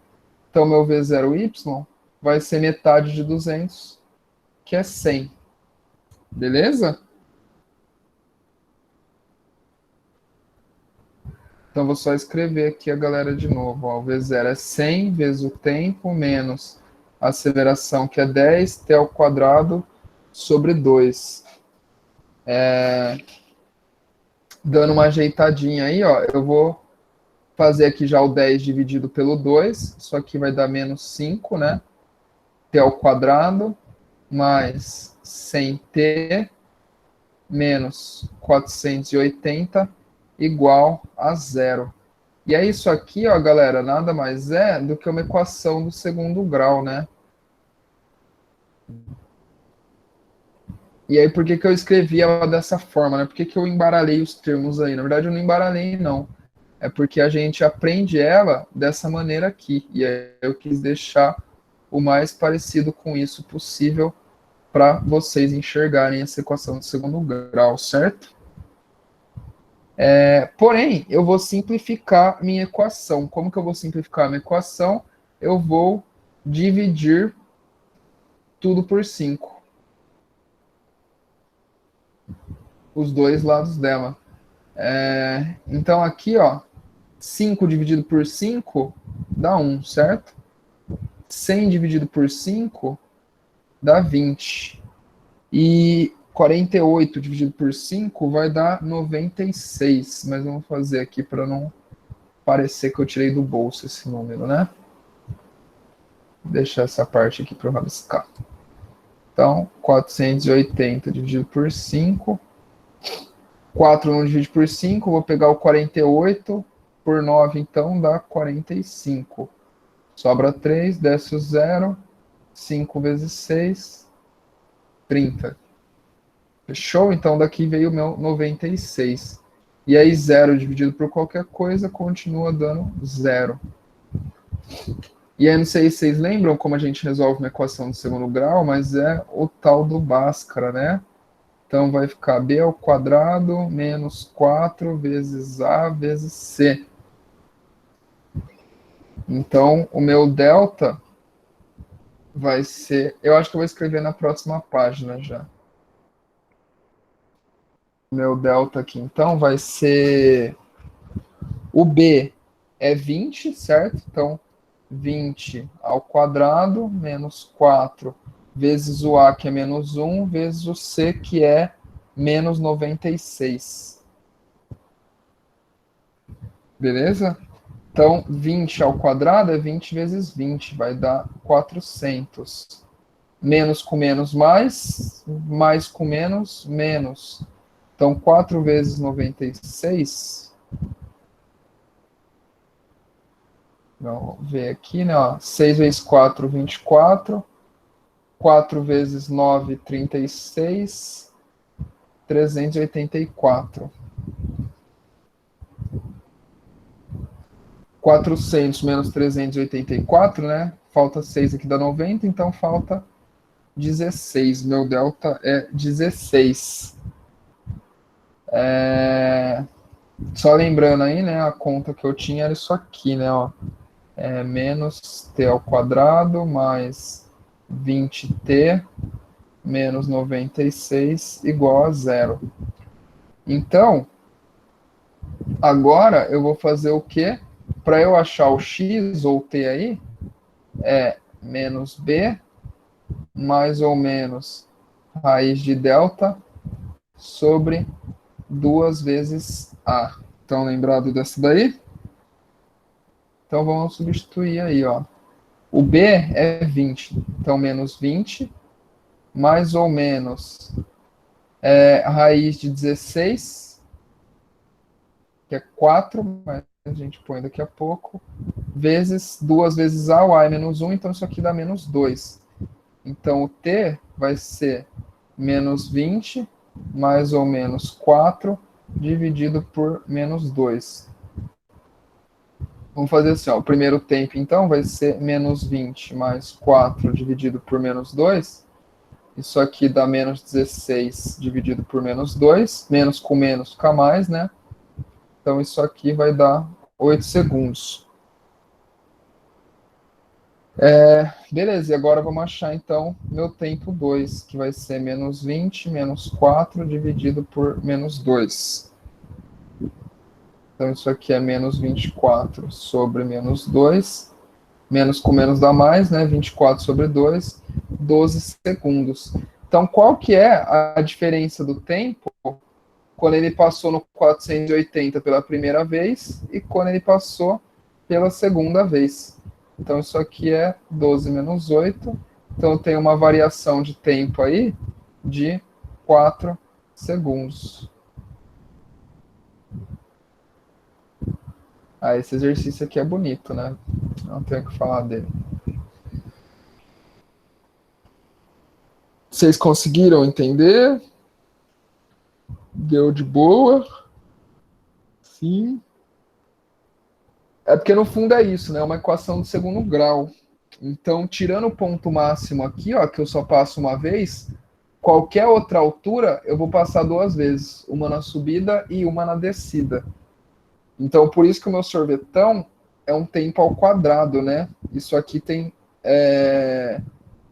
Então, meu V0Y vai ser metade de 200, que é 100. Beleza? Então, vou só escrever aqui a galera de novo. Ó. O V0 é 100 vezes o tempo, menos a aceleração, que é 10, t ao quadrado, sobre 2. Dando uma ajeitadinha aí, ó, eu vou fazer aqui já o 10 dividido pelo 2. Isso aqui vai dar menos 5, né? T ao quadrado, mais 100t, menos 480, igual a zero. E é isso aqui, ó, galera, nada mais é do que uma equação do segundo grau, né? E aí, por que eu escrevi ela dessa forma, né? Por que eu embaralhei os termos aí? Na verdade, eu não embaralhei, não. É porque a gente aprende ela dessa maneira aqui. E aí eu quis deixar o mais parecido com isso possível para vocês enxergarem essa equação de segundo grau, certo? Porém, eu vou simplificar minha equação. Como que eu vou simplificar minha equação? Eu vou dividir tudo por 5. Os dois lados dela. Então aqui, ó, 5 dividido por 5 dá 1, certo? 100 dividido por 5 dá 20. E 48 dividido por 5 vai dar 96. Mas vamos fazer aqui para não parecer que eu tirei do bolso esse número, né? Vou deixar essa parte aqui para eu rabiscar. Então, 480 dividido por 5. 4 não divide por 5, vou pegar o 48 por 9, então dá 45. Sobra 3, desce o 0, 5 vezes 6, 30. Fechou? Então daqui veio o meu 96. E aí 0 dividido por qualquer coisa continua dando 0. E aí não sei se vocês lembram como a gente resolve uma equação de segundo grau, mas é o tal do Bhaskara, né? Então vai ficar b ao quadrado menos 4 vezes a vezes c. Então o meu delta vai ser... Eu acho que eu vou escrever na próxima página já. O meu delta aqui, então, vai ser... O b é 20, certo? Então 20 ao quadrado menos 4 vezes o a, que é menos 1, vezes o c, que é menos 96. Beleza? Então, 20 ao quadrado é 20 vezes 20, vai dar 400. Menos com menos, mais com menos, menos. Então, 4 vezes 96. Vamos ver aqui, né? Ó, 6 vezes 4, 24. 4 vezes 9, 36. 384. 400 menos 384, né? Falta 6 aqui, dá 90, então falta 16. Meu delta é 16. Só lembrando aí, né? A conta que eu tinha era isso aqui, né? Ó, menos t ao quadrado mais 20t menos 96 igual a 0. Então, agora eu vou fazer o quê? Para eu achar o x ou t aí, é menos b mais ou menos raiz de delta sobre 2 vezes a. Estão lembrados dessa daí? Então vamos substituir aí, ó. O b é 20, então menos 20, mais ou menos raiz de 16, que é 4, mas a gente põe daqui a pouco, vezes 2 vezes a, o a é menos 1, então isso aqui dá menos 2. Então o t vai ser menos 20, mais ou menos 4, dividido por menos 2. Vamos fazer assim, ó, o primeiro tempo, então, vai ser menos 20 mais 4 dividido por menos 2. Isso aqui dá menos 16 dividido por menos 2. Menos com menos fica mais, né? Então, isso aqui vai dar 8 segundos. Beleza, e agora vamos achar, então, meu tempo 2, que vai ser menos 20 menos 4 dividido por menos 2. Então, isso aqui é menos 24 sobre menos 2. Menos com menos dá mais, né? 24 sobre 2, 12 segundos. Então, qual que é a diferença do tempo quando ele passou no 480 pela primeira vez e quando ele passou pela segunda vez? Então, isso aqui é 12 menos 8. Então, tem uma variação de tempo aí de 4 segundos. Esse exercício aqui é bonito, né? Não tenho o que falar dele. Vocês conseguiram entender? Deu de boa? Sim. É porque no fundo é isso, né? Uma equação de segundo grau. Então, tirando o ponto máximo aqui, ó, que eu só passo uma vez, qualquer outra altura eu vou passar 2 vezes, uma na subida e uma na descida. Então, por isso que o meu sorvetão é um tempo ao quadrado, né? Isso aqui tem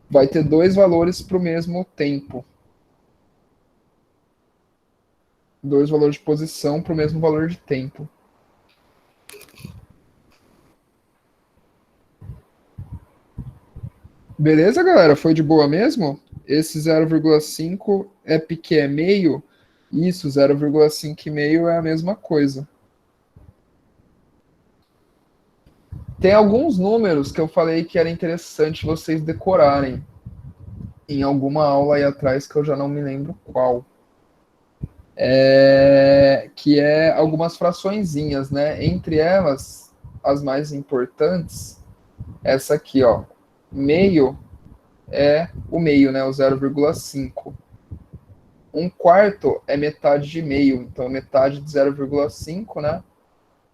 vai ter dois valores para o mesmo tempo. Dois valores de posição para o mesmo valor de tempo. Beleza, galera? Foi de boa mesmo? Esse 0,5 é porque é meio. Isso, 0,5 e meio é a mesma coisa. Tem alguns números que eu falei que era interessante vocês decorarem em alguma aula aí atrás que eu já não me lembro qual. Que é algumas fraçõezinhas, né? Entre elas, as mais importantes, essa aqui, ó. Meio é o meio, né? O 0,5. Um quarto é metade de meio, então metade de 0,5, né?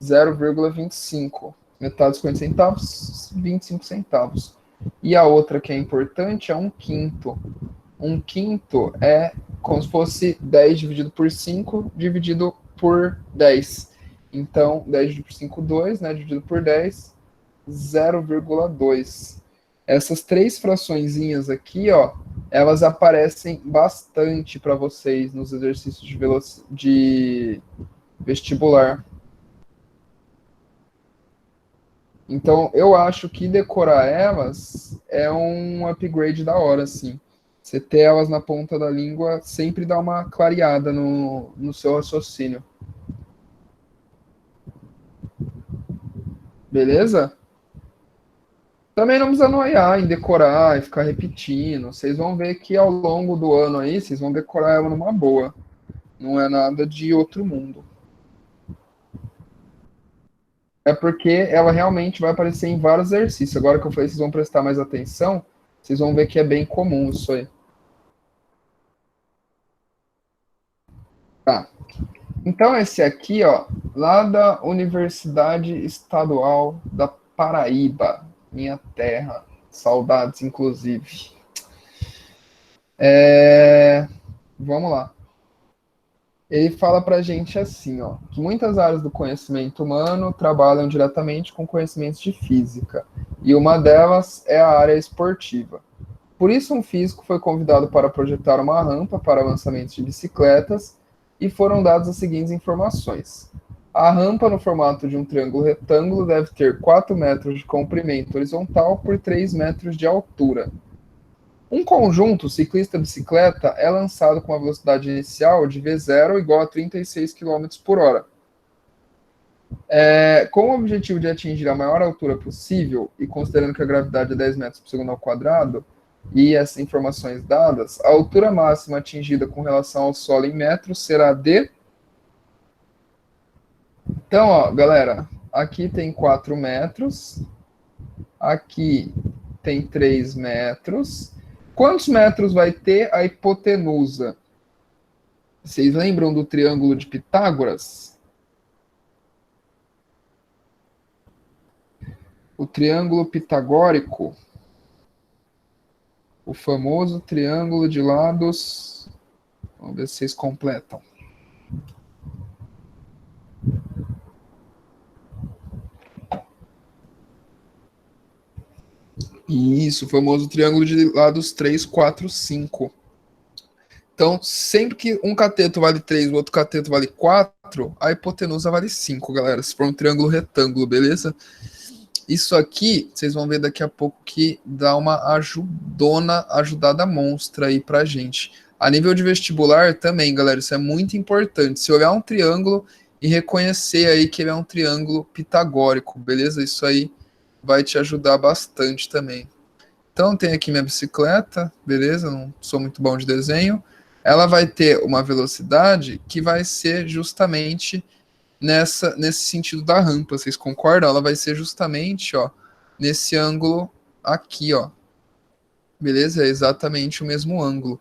0,25. Metade dos 50 centavos, 25 centavos. E a outra que é importante é um quinto. Um quinto é como se fosse 10 dividido por 5 dividido por 10. Então, 10 dividido por 5, 2, né? Dividido por 10, 0,2. Essas três fraçõezinhas aqui, ó, elas aparecem bastante para vocês nos exercícios de vestibular. Então, eu acho que decorar elas é um upgrade da hora, assim. Você ter elas na ponta da língua sempre dá uma clareada no seu raciocínio. Beleza? Também não precisa noiar em decorar e ficar repetindo. Vocês vão ver que ao longo do ano aí, vocês vão decorar ela numa boa. Não é nada de outro mundo. É porque ela realmente vai aparecer em vários exercícios. Agora que eu falei, vocês vão prestar mais atenção, vocês vão ver que é bem comum isso aí. Tá. Então, esse aqui, ó, lá da Universidade Estadual da Paraíba, minha terra. Saudades, inclusive. Vamos lá. Ele fala para a gente assim, ó, que muitas áreas do conhecimento humano trabalham diretamente com conhecimentos de física, e uma delas é a área esportiva. Por isso, um físico foi convidado para projetar uma rampa para lançamentos de bicicletas e foram dadas as seguintes informações. A rampa, no formato de um triângulo retângulo, deve ter 4 metros de comprimento horizontal por 3 metros de altura. Um conjunto ciclista-bicicleta é lançado com uma velocidade inicial de V0 igual a 36 km por hora. Com o objetivo de atingir a maior altura possível, e considerando que a gravidade é 10 metros por segundo ao quadrado, e essas informações dadas, a altura máxima atingida com relação ao solo em metros será de... Então, ó, galera, aqui tem 4 metros, aqui tem 3 metros. Quantos metros vai ter a hipotenusa? Vocês lembram do triângulo de Pitágoras? O triângulo pitagórico, o famoso triângulo de lados. Vamos ver se vocês completam. Isso, o famoso triângulo de lados 3, 4, 5. Então, sempre que um cateto vale 3, o outro cateto vale 4, a hipotenusa vale 5, galera. Se for um triângulo retângulo, beleza? Isso aqui, vocês vão ver daqui a pouco que dá uma ajudada monstra aí pra gente. A nível de vestibular também, galera, isso é muito importante. Se olhar um triângulo e reconhecer aí que ele é um triângulo pitagórico, beleza? Isso aí vai te ajudar bastante também. Então, tem aqui minha bicicleta, beleza? Não sou muito bom de desenho. Ela vai ter uma velocidade que vai ser justamente nesse sentido da rampa, vocês concordam? Ela vai ser justamente, ó, nesse ângulo aqui, ó. Beleza? É exatamente o mesmo ângulo.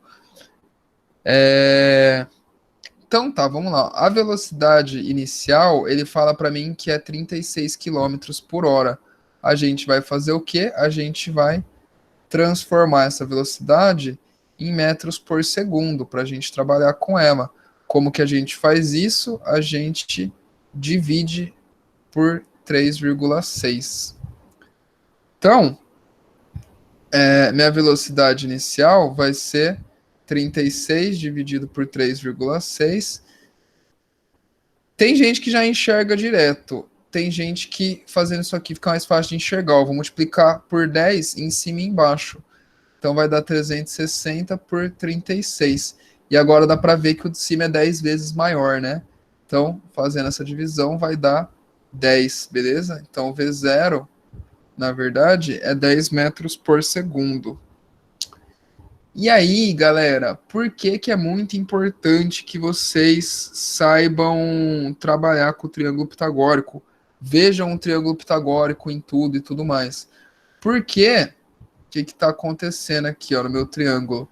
Então tá, vamos lá. A velocidade inicial, ele fala para mim que é 36 km por hora. A gente vai fazer o quê? A gente vai transformar essa velocidade em metros por segundo para a gente trabalhar com ela. Como que a gente faz isso? A gente divide por 3,6. Então, minha velocidade inicial vai ser 36 dividido por 3,6. Tem gente que já enxerga direto. Tem gente que fazendo isso aqui fica mais fácil de enxergar. Eu vou multiplicar por 10 em cima e embaixo. Então vai dar 360 por 36. E agora dá para ver que o de cima é 10 vezes maior, né? Então, fazendo essa divisão, vai dar 10, beleza? Então, o V0, na verdade, é 10 metros por segundo. E aí, galera, por que que é muito importante que vocês saibam trabalhar com o triângulo pitagórico? Vejam o triângulo pitagórico em tudo e tudo mais. Porque o que está acontecendo aqui, ó, no meu triângulo?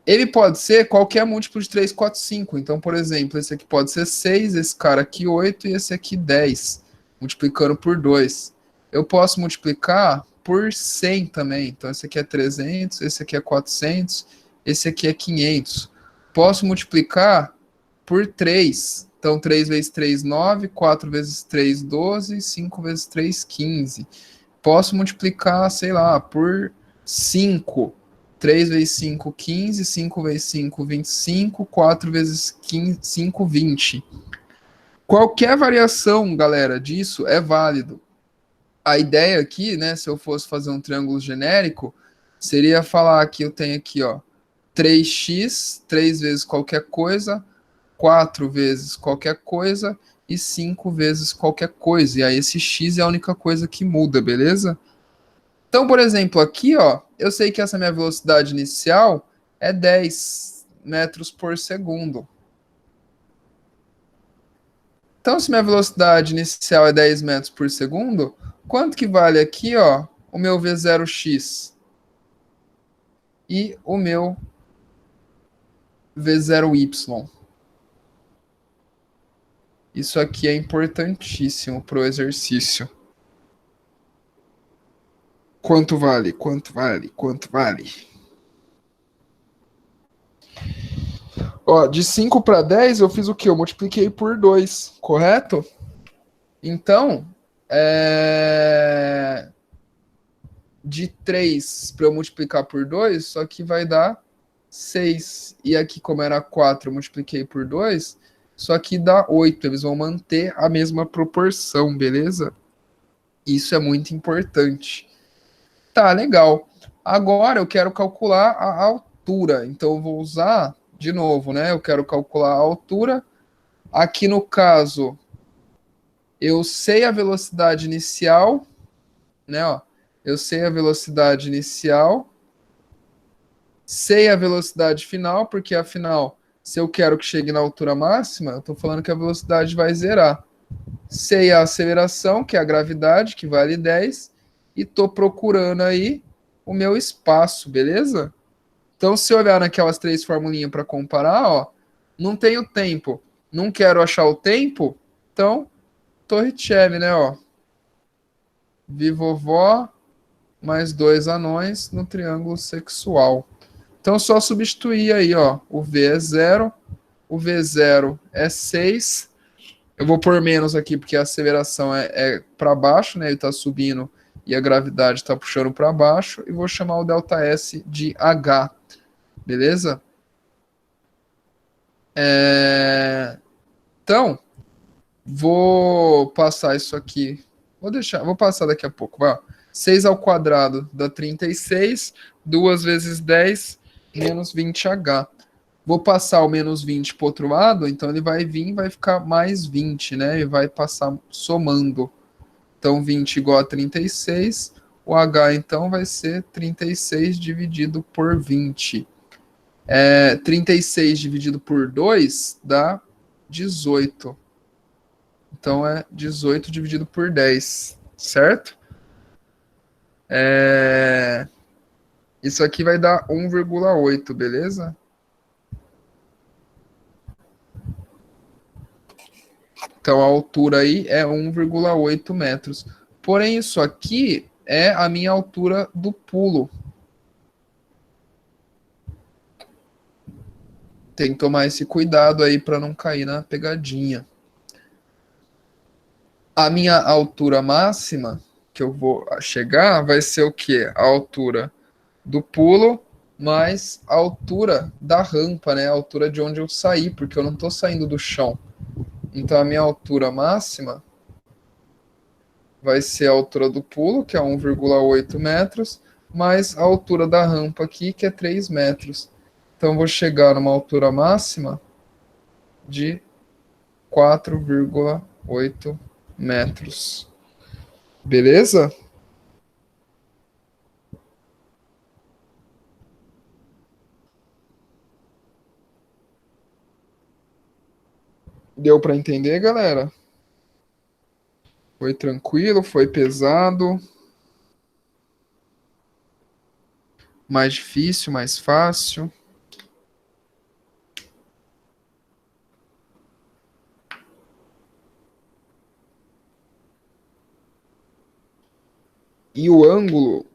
Ele pode ser qualquer múltiplo de 3, 4, 5. Então, por exemplo, esse aqui pode ser 6, esse cara aqui 8 e esse aqui 10, multiplicando por 2. Eu posso multiplicar por 100 também. Então, esse aqui é 300, esse aqui é 400, esse aqui é 500. Posso multiplicar por 3. Então, 3 vezes 3, 9, 4 vezes 3, 12, 5 vezes 3, 15. Posso multiplicar, sei lá, por 5. 3 vezes 5, 15. 5 vezes 5, 25. 4 vezes 5, 20. Qualquer variação, galera, disso é válido. A ideia aqui, né, se eu fosse fazer um triângulo genérico, seria falar que eu tenho aqui, ó, 3x, 3 vezes qualquer coisa, 4 vezes qualquer coisa e 5 vezes qualquer coisa. E aí esse x é a única coisa que muda, beleza? Então, por exemplo, aqui, ó, eu sei que essa minha velocidade inicial é 10 metros por segundo. Então, se minha velocidade inicial é 10 metros por segundo, quanto que vale aqui, ó, o meu V0x e o meu V0y? Isso aqui é importantíssimo para o exercício. Quanto vale? Quanto vale? Quanto vale? Ó, de 5 para 10 eu fiz o quê? Eu multipliquei por 2, correto? Então, de 3 para eu multiplicar por 2, só que vai dar 6. E aqui, como era 4, eu multipliquei por 2, só que dá 8. Eles vão manter a mesma proporção, beleza? Isso é muito importante. Tá, legal. Agora eu quero calcular a altura. Então eu vou usar de novo, né? Eu quero calcular a altura. Aqui no caso, eu sei a velocidade inicial, né? Ó, eu sei a velocidade inicial, sei a velocidade final, porque afinal, se eu quero que chegue na altura máxima, eu estou falando que a velocidade vai zerar. Sei a aceleração, que é a gravidade, que vale 10, e estou procurando aí o meu espaço, beleza? Então, se eu olhar naquelas 3 formulinhas para comparar, ó, não tenho tempo, não quero achar o tempo, então, Torricelli, né, ó. Vovó mais 2 anões no triângulo sexual. Então, só substituir aí, ó, o V é 0, o V0 é 6. Eu vou pôr menos aqui porque a aceleração é para baixo, né? Ele está subindo e a gravidade está puxando para baixo. E vou chamar o ΔS de H, beleza? Então, vou passar isso aqui. Vou passar daqui a pouco. Vai. 6 ao quadrado dá 36. 2 vezes 10, menos 20H. Vou passar o menos 20 para o outro lado, então ele vai vir e vai ficar mais 20, né? E vai passar somando. Então, 20 igual a 36. O H, então, vai ser 36 dividido por 20. 36 dividido por 2 dá 18. Então, é 18 dividido por 10, certo? Isso aqui vai dar 1,8, beleza? Então, a altura aí é 1,8 metros. Porém, isso aqui é a minha altura do pulo. Tem que tomar esse cuidado aí para não cair na pegadinha. A minha altura máxima que eu vou chegar vai ser o quê? A altura do pulo mais a altura da rampa, né? A altura de onde eu saí, porque eu não estou saindo do chão. Então a minha altura máxima vai ser a altura do pulo, que é 1,8 metros, mais a altura da rampa aqui, que é 3 metros. Então eu vou chegar numa altura máxima de 4,8 metros. Beleza? Deu para entender, galera? Foi tranquilo, foi pesado, mais difícil, mais fácil. E o ângulo,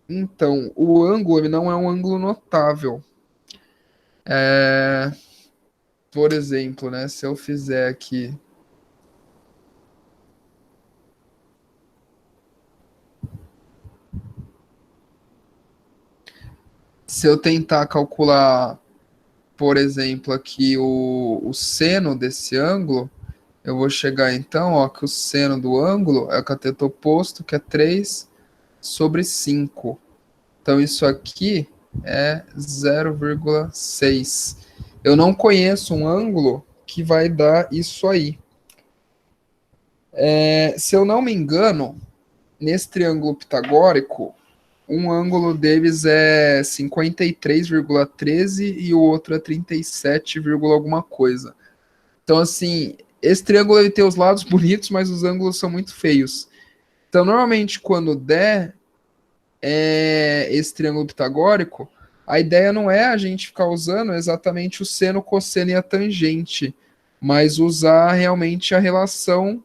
então, o ângulo ele não é um ângulo notável. Por exemplo, né, se eu fizer aqui, se eu tentar calcular, por exemplo, aqui o seno desse ângulo, eu vou chegar então, ó, que o seno do ângulo é o cateto oposto, que é 3/5. Então isso aqui é 0,6. Eu não conheço um ângulo que vai dar isso aí. Se eu não me engano, nesse triângulo pitagórico, um ângulo deles é 53,13 e o outro é 37, alguma coisa. Então, assim, esse triângulo ele tem os lados bonitos, mas os ângulos são muito feios. Então, normalmente, quando der esse triângulo pitagórico, a ideia não é a gente ficar usando exatamente o seno, cosseno e a tangente, mas usar realmente a relação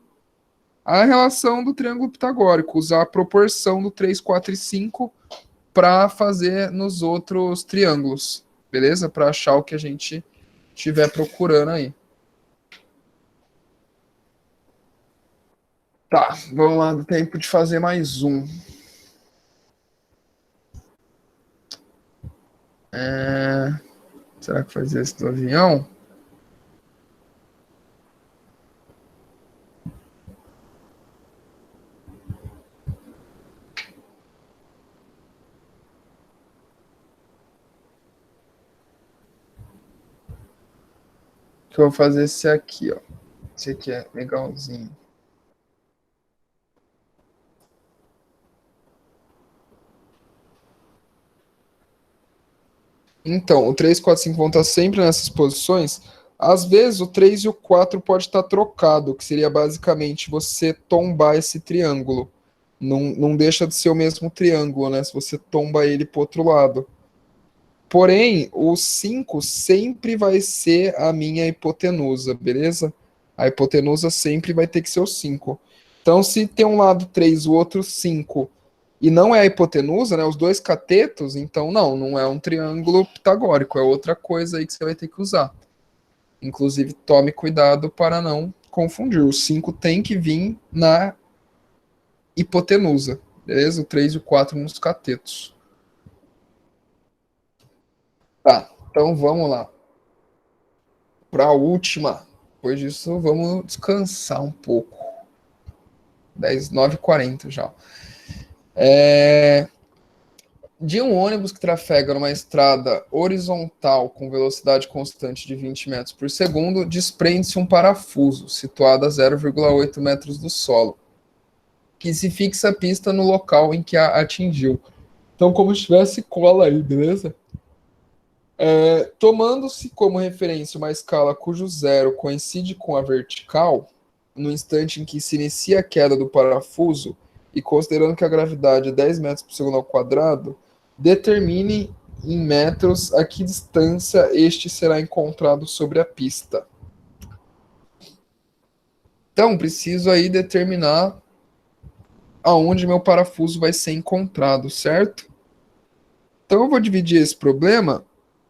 do triângulo pitagórico, usar a proporção do 3, 4 e 5 para fazer nos outros triângulos, beleza? Para achar o que a gente estiver procurando aí. Tá, vamos lá, dá tempo de fazer mais um. Será que faz esse do avião? Que eu vou fazer esse aqui, ó. Esse aqui é legalzinho. Então, o 3, 4, 5 vão estar sempre nessas posições. Às vezes, o 3 e o 4 pode estar trocado, que seria basicamente você tombar esse triângulo. Não deixa de ser o mesmo triângulo, né? Se você tomba ele para outro lado. Porém, o 5 sempre vai ser a minha hipotenusa, beleza? A hipotenusa sempre vai ter que ser o 5. Então, se tem um lado 3, o outro 5, e não é a hipotenusa, né? Os dois catetos, então não é um triângulo pitagórico, é outra coisa aí que você vai ter que usar. Inclusive, tome cuidado para não confundir. O 5 tem que vir na hipotenusa, beleza? O 3 e o 4 nos catetos. Tá, então vamos lá. Para a última. Depois disso, vamos descansar um pouco. 9h40 já. De um ônibus que trafega numa estrada horizontal com velocidade constante de 20 metros por segundo, desprende-se um parafuso situado a 0,8 metros do solo, que se fixa a pista no local em que a atingiu. Então, como se tivesse cola aí, beleza? Tomando-se como referência uma escala cujo zero coincide com a vertical, no instante em que se inicia a queda do parafuso, e considerando que a gravidade é 10 metros por segundo ao quadrado, determine em metros a que distância este será encontrado sobre a pista. Então, preciso aí determinar aonde meu parafuso vai ser encontrado, certo? Então, eu vou dividir esse problema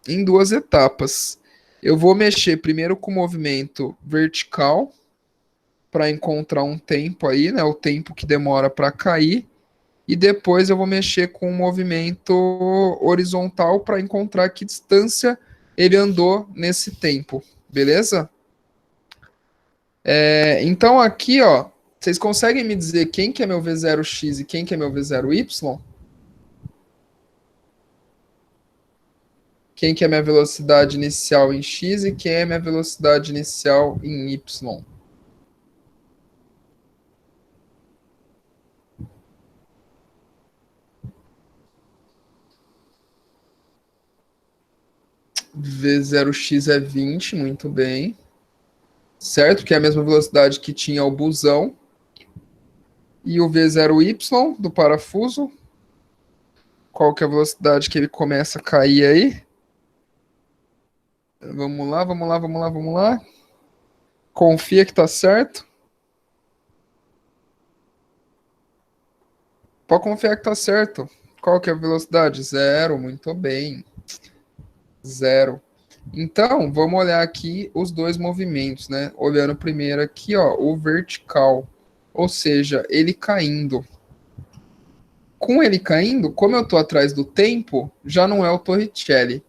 em duas etapas. Eu vou mexer primeiro com o movimento vertical para encontrar um tempo aí, né? O tempo que demora para cair. e depois eu vou mexer com o movimento horizontal para encontrar que distância ele andou nesse tempo, beleza? Então aqui, ó, vocês conseguem me dizer quem que é meu V0x e quem que é meu V0y? Quem que é minha velocidade inicial em x e quem é minha velocidade inicial em y? V0x é 20, muito bem. Certo? Que é a mesma velocidade que tinha o busão. E o V0y do parafuso, qual que é a velocidade que ele começa a cair aí? Vamos lá, vamos lá, vamos lá, vamos lá. Confia que tá certo. Pode confiar que tá certo. Qual que é a velocidade? Zero, muito bem. Zero. Então, vamos olhar aqui os dois movimentos, né? Olhando primeiro aqui, ó, o vertical. Ou seja, ele caindo. Com ele caindo, como eu tô atrás do tempo, já não é o Torricelli.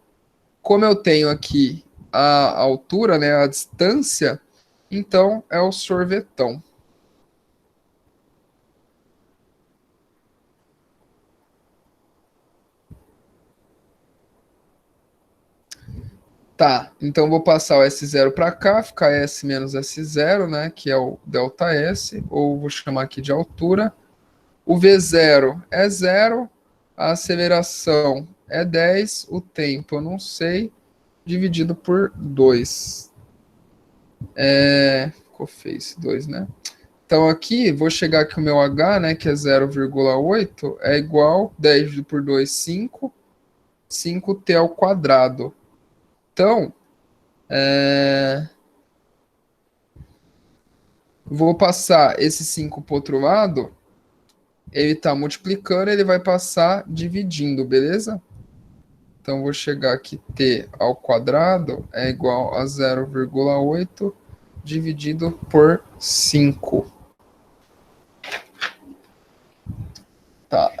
Como eu tenho aqui a altura, né, a distância, então é o sorvetão. Tá, então vou passar o S0 para cá, ficar S menos S0, né, que é o delta S, ou vou chamar aqui de altura. O V0 é 0, a aceleração é 10, o tempo eu não sei, dividido por 2. Ficou feio esse 2, né? Então aqui, vou chegar aqui o meu H, né, que é 0,8, é igual 10 dividido por 2, 5, 5t ao quadrado. Então, vou passar esse 5 para o outro lado, ele está multiplicando, ele vai passar dividindo, beleza? Então, vou chegar aqui, t ao quadrado é igual a 0,8 dividido por 5. Tá,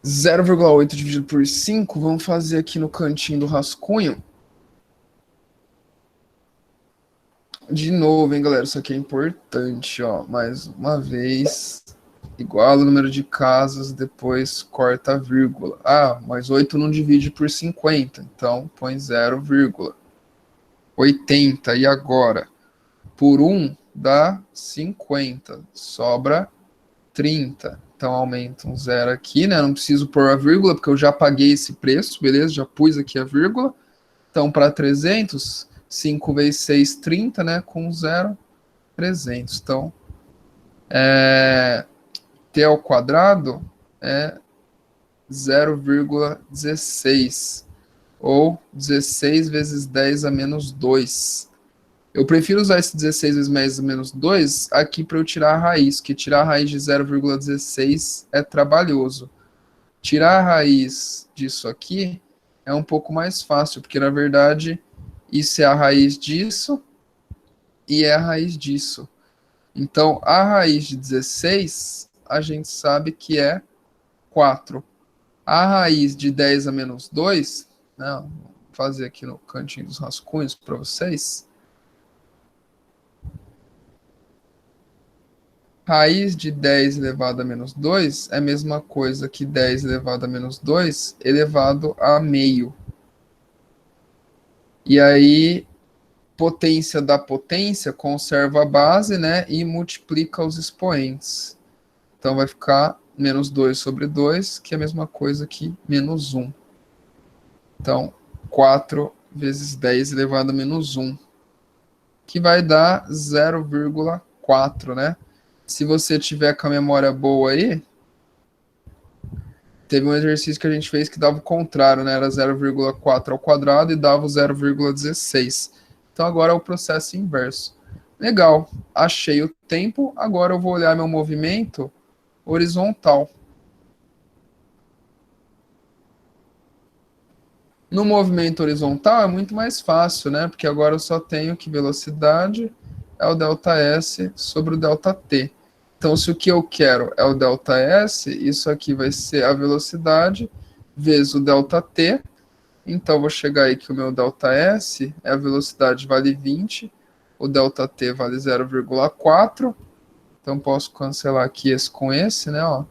0,8 dividido por 5, vamos fazer aqui no cantinho do rascunho. De novo, hein, galera, isso aqui é importante, ó. Mais uma vez, iguala o número de casas, depois corta a vírgula. Ah, mas 8 não divide por 50, então põe 0,80. E agora? Por 1 dá 50, sobra 30. Então aumenta um zero aqui, né? Não preciso pôr a vírgula, porque eu já paguei esse preço, beleza? Já pus aqui a vírgula. Então, para 300, 5 vezes 6, 30, né? Com 0, 300. Então, t ao quadrado é 0,16. Ou 16 vezes 10 a menos 2. Eu prefiro usar esse 16 vezes 10 a menos 2 aqui para eu tirar a raiz, que tirar a raiz de 0,16 é trabalhoso. Tirar a raiz disso aqui é um pouco mais fácil, porque na verdade isso é a raiz disso e é a raiz disso. Então, a raiz de 16, a gente sabe que é 4. A raiz de 10 a menos 2, né, vou fazer aqui no cantinho dos rascunhos para vocês. Raiz de 10 elevado a menos 2 é a mesma coisa que 10 elevado a menos 2 elevado a meio. E aí, potência da potência conserva a base, né, e multiplica os expoentes. Então vai ficar menos 2 sobre 2, que é a mesma coisa que menos 1. Então, 4 vezes 10 elevado a menos 1, que vai dar 0,4, né? Se você tiver com a memória boa aí, teve um exercício que a gente fez que dava o contrário, né? Era 0,4 ao quadrado e dava o 0,16. Então agora é o processo inverso. Legal, achei o tempo, agora eu vou olhar meu movimento horizontal. No movimento horizontal é muito mais fácil, né? Porque agora eu só tenho que velocidade é o ΔS sobre o ΔT. Então, se o que eu quero é o ΔS, isso aqui vai ser a velocidade vezes o ΔT. Então, vou chegar aí que o meu ΔS é a velocidade vale 20, o ΔT vale 0,4. Então, posso cancelar aqui esse com esse, né? Ó.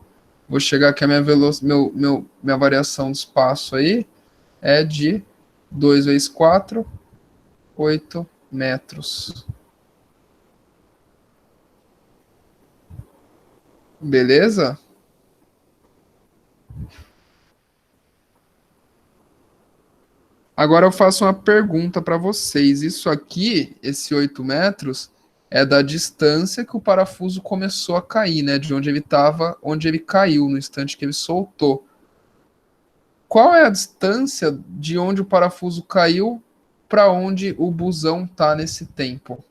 Vou chegar que a minha variação de espaço aí é de 2 vezes 4, 8 metros. Beleza? Agora eu faço uma pergunta para vocês. Isso aqui, esse 8 metros, é da distância que o parafuso começou a cair, né? De onde ele estava, onde ele caiu, no instante que ele soltou. Qual é a distância de onde o parafuso caiu para onde o busão está nesse tempo?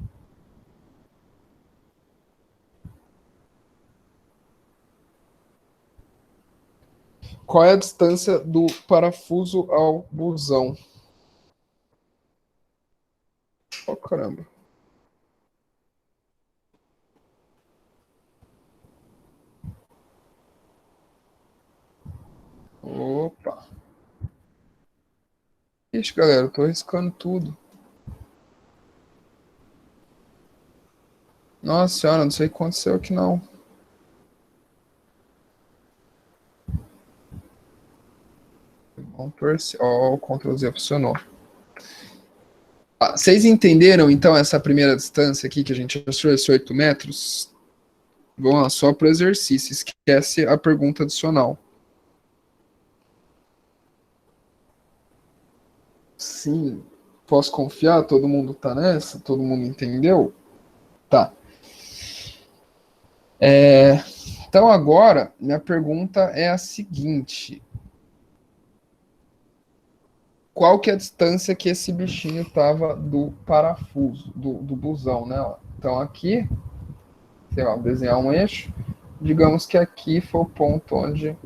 Qual é a distância do parafuso ao busão? Oh, caramba. Opa. Ixi, galera, eu tô arriscando tudo. Nossa senhora, não sei o que aconteceu aqui não. Vamos torcer. Ó, o Ctrl Z funcionou. Ah, vocês entenderam então essa primeira distância aqui que a gente achou, esse 8 metros? Vamos lá, só para o exercício. Esquece a pergunta adicional. Sim. Posso confiar? Todo mundo tá nessa? Todo mundo entendeu? Tá. Então agora, minha pergunta é a seguinte. Qual que é a distância que esse bichinho tava do parafuso, do busão, né? Ó. Então aqui, sei lá, desenhar um eixo. Digamos que aqui foi o ponto onde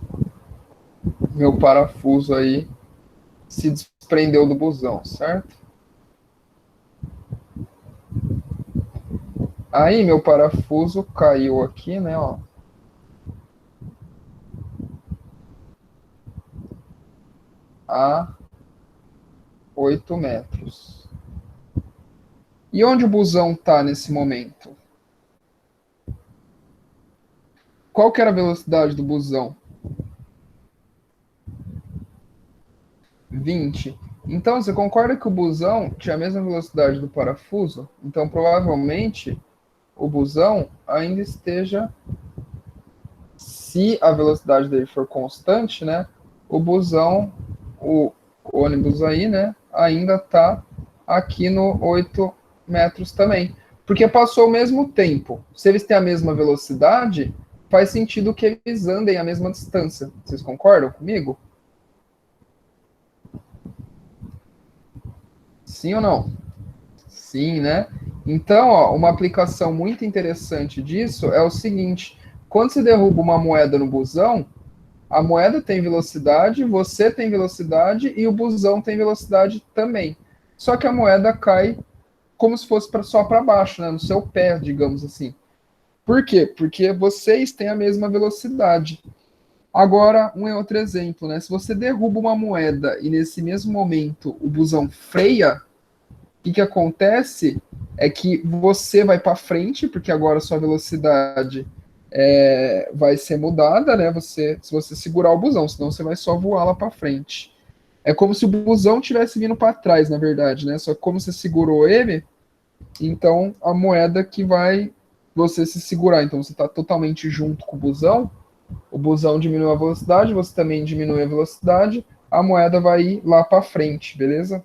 meu parafuso aí se desprendeu do busão, certo? Aí meu parafuso caiu aqui, né, ó, a 8 metros. E onde o busão tá nesse momento? Qual que era a velocidade do busão? 20. Então, você concorda que o busão tinha a mesma velocidade do parafuso? Então, provavelmente, o busão ainda esteja, se a velocidade dele for constante, né? O busão, o ônibus aí, né? Ainda está aqui no 8 metros também. Porque passou o mesmo tempo. Se eles têm a mesma velocidade, faz sentido que eles andem a mesma distância. Vocês concordam comigo? Sim ou não? Sim, né? Então, ó, uma aplicação muito interessante disso é o seguinte: quando você derruba uma moeda no busão, a moeda tem velocidade, você tem velocidade e o busão tem velocidade também. Só que a moeda cai como se fosse só para baixo, né? No seu pé, digamos assim. Por quê? Porque vocês têm a mesma velocidade. Agora, um outro exemplo, né? Se você derruba uma moeda e nesse mesmo momento o busão freia, que acontece é que você vai para frente, porque agora a sua velocidade vai ser mudada, né? Se você segurar o busão, senão você vai só voar lá para frente. É como se o busão tivesse vindo para trás, na verdade, né? Só que como você segurou ele, então a moeda que vai você se segurar. Então você está totalmente junto com o busão diminui a velocidade, você também diminui a velocidade, a moeda vai ir lá para frente, beleza?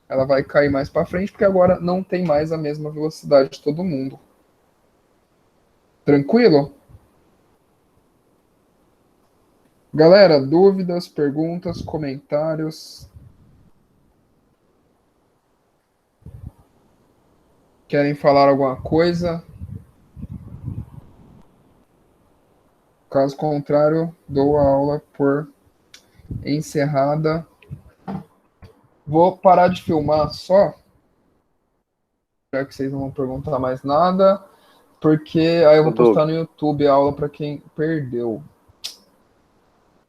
Ela vai cair mais para frente porque agora não tem mais a mesma velocidade de todo mundo. Tranquilo? Galera, dúvidas, perguntas, comentários? Querem falar alguma coisa? Caso contrário, dou a aula por encerrada. Vou parar de filmar só, já que vocês não vão perguntar mais nada, porque aí eu Ô, vou postar no YouTube a aula para quem perdeu.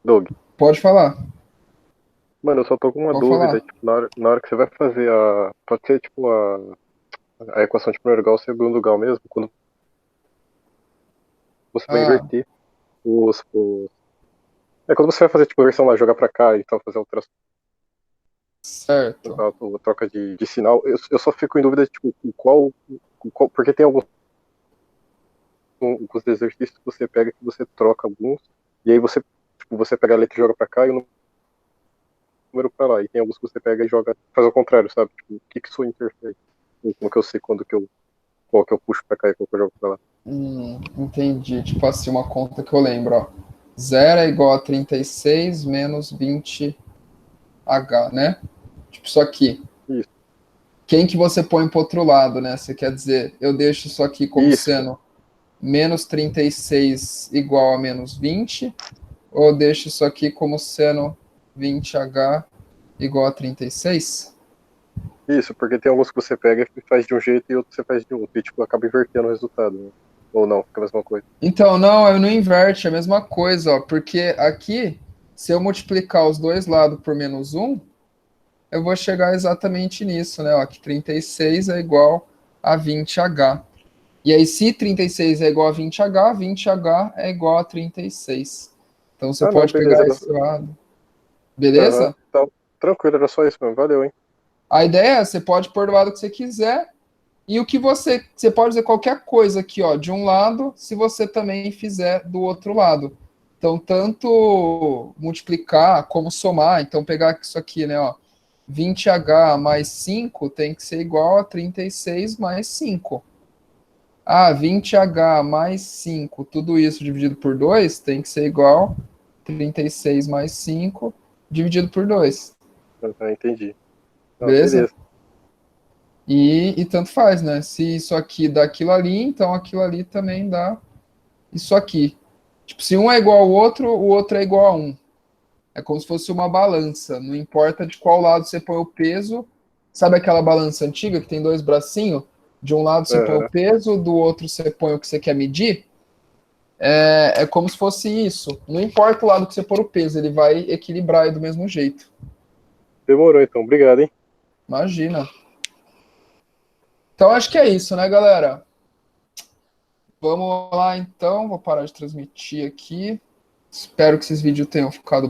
Doug, Pode falar, mano, eu só tô com uma pode dúvida, falar. tipo, na hora que você vai fazer pode ser, tipo, a equação de primeiro grau, segundo grau mesmo, quando você vai Ah, inverter quando você vai fazer, tipo, a versão lá, jogar pra cá e tal, fazer alteração, certo. a troca de sinal, eu só fico em dúvida, tipo, porque tem alguns exercícios que você pega que você troca alguns, e aí você pega a letra e joga pra cá e o número pra lá, e tem alguns que você pega e joga, faz ao contrário, sabe? Tipo, o que isso interfere? Como que eu sei qual que eu puxo pra cá e qual que eu jogo pra lá? Entendi. Tipo assim, uma conta que eu lembro, ó. Zero é igual a 36 menos 20h, né? Tipo isso aqui. Isso, Quem que você põe para outro lado, né? Você quer dizer, eu deixo isso aqui como isso, sendo menos 36 igual a menos 20, ou eu deixo isso aqui como sendo 20h igual a 36? isso, porque tem alguns que você pega e faz de um jeito e outros você faz de outro, e tipo, acaba invertendo o resultado, né? Ou não, fica a mesma coisa. Então, não, eu não inverte, é a mesma coisa, ó, porque aqui, se eu multiplicar os dois lados por menos um, eu vou chegar exatamente nisso, né? Ó, que 36 é igual a 20h. E aí, se 36 é igual a 20h, 20h é igual a 36. Então, você Ah, não, pode beleza. pegar esse lado. Aham, Beleza? tá, tranquilo, era só isso mesmo. Valeu, hein? A ideia é, você pode pôr do lado que você quiser, e o que você pode fazer qualquer coisa aqui, ó, de um lado, se você também fizer do outro lado. Então, tanto multiplicar como somar. Então, pegar isso aqui, né, ó, 20h mais 5 tem que ser igual a 36 mais 5. Ah, 20h mais 5, tudo isso dividido por 2 tem que ser igual a 36 mais 5 dividido por 2. Ah, entendi. Não, Beleza? beleza. E tanto faz, né? Se isso aqui dá aquilo ali, então aquilo ali também dá isso aqui. Tipo, se um é igual ao outro, o outro é igual a um. É como se fosse uma balança. Não importa de qual lado você põe o peso. Sabe aquela balança antiga que tem dois bracinhos? De um lado você põe o Aham. peso, do outro você põe o que você quer medir. É como se fosse isso. Não importa o lado que você pôr o peso, ele vai equilibrar do mesmo jeito. Demorou então, obrigado, hein? Imagina. Então acho que é isso, né, galera? Vamos lá então. Vou parar de transmitir aqui. Espero que esses vídeos tenham ficado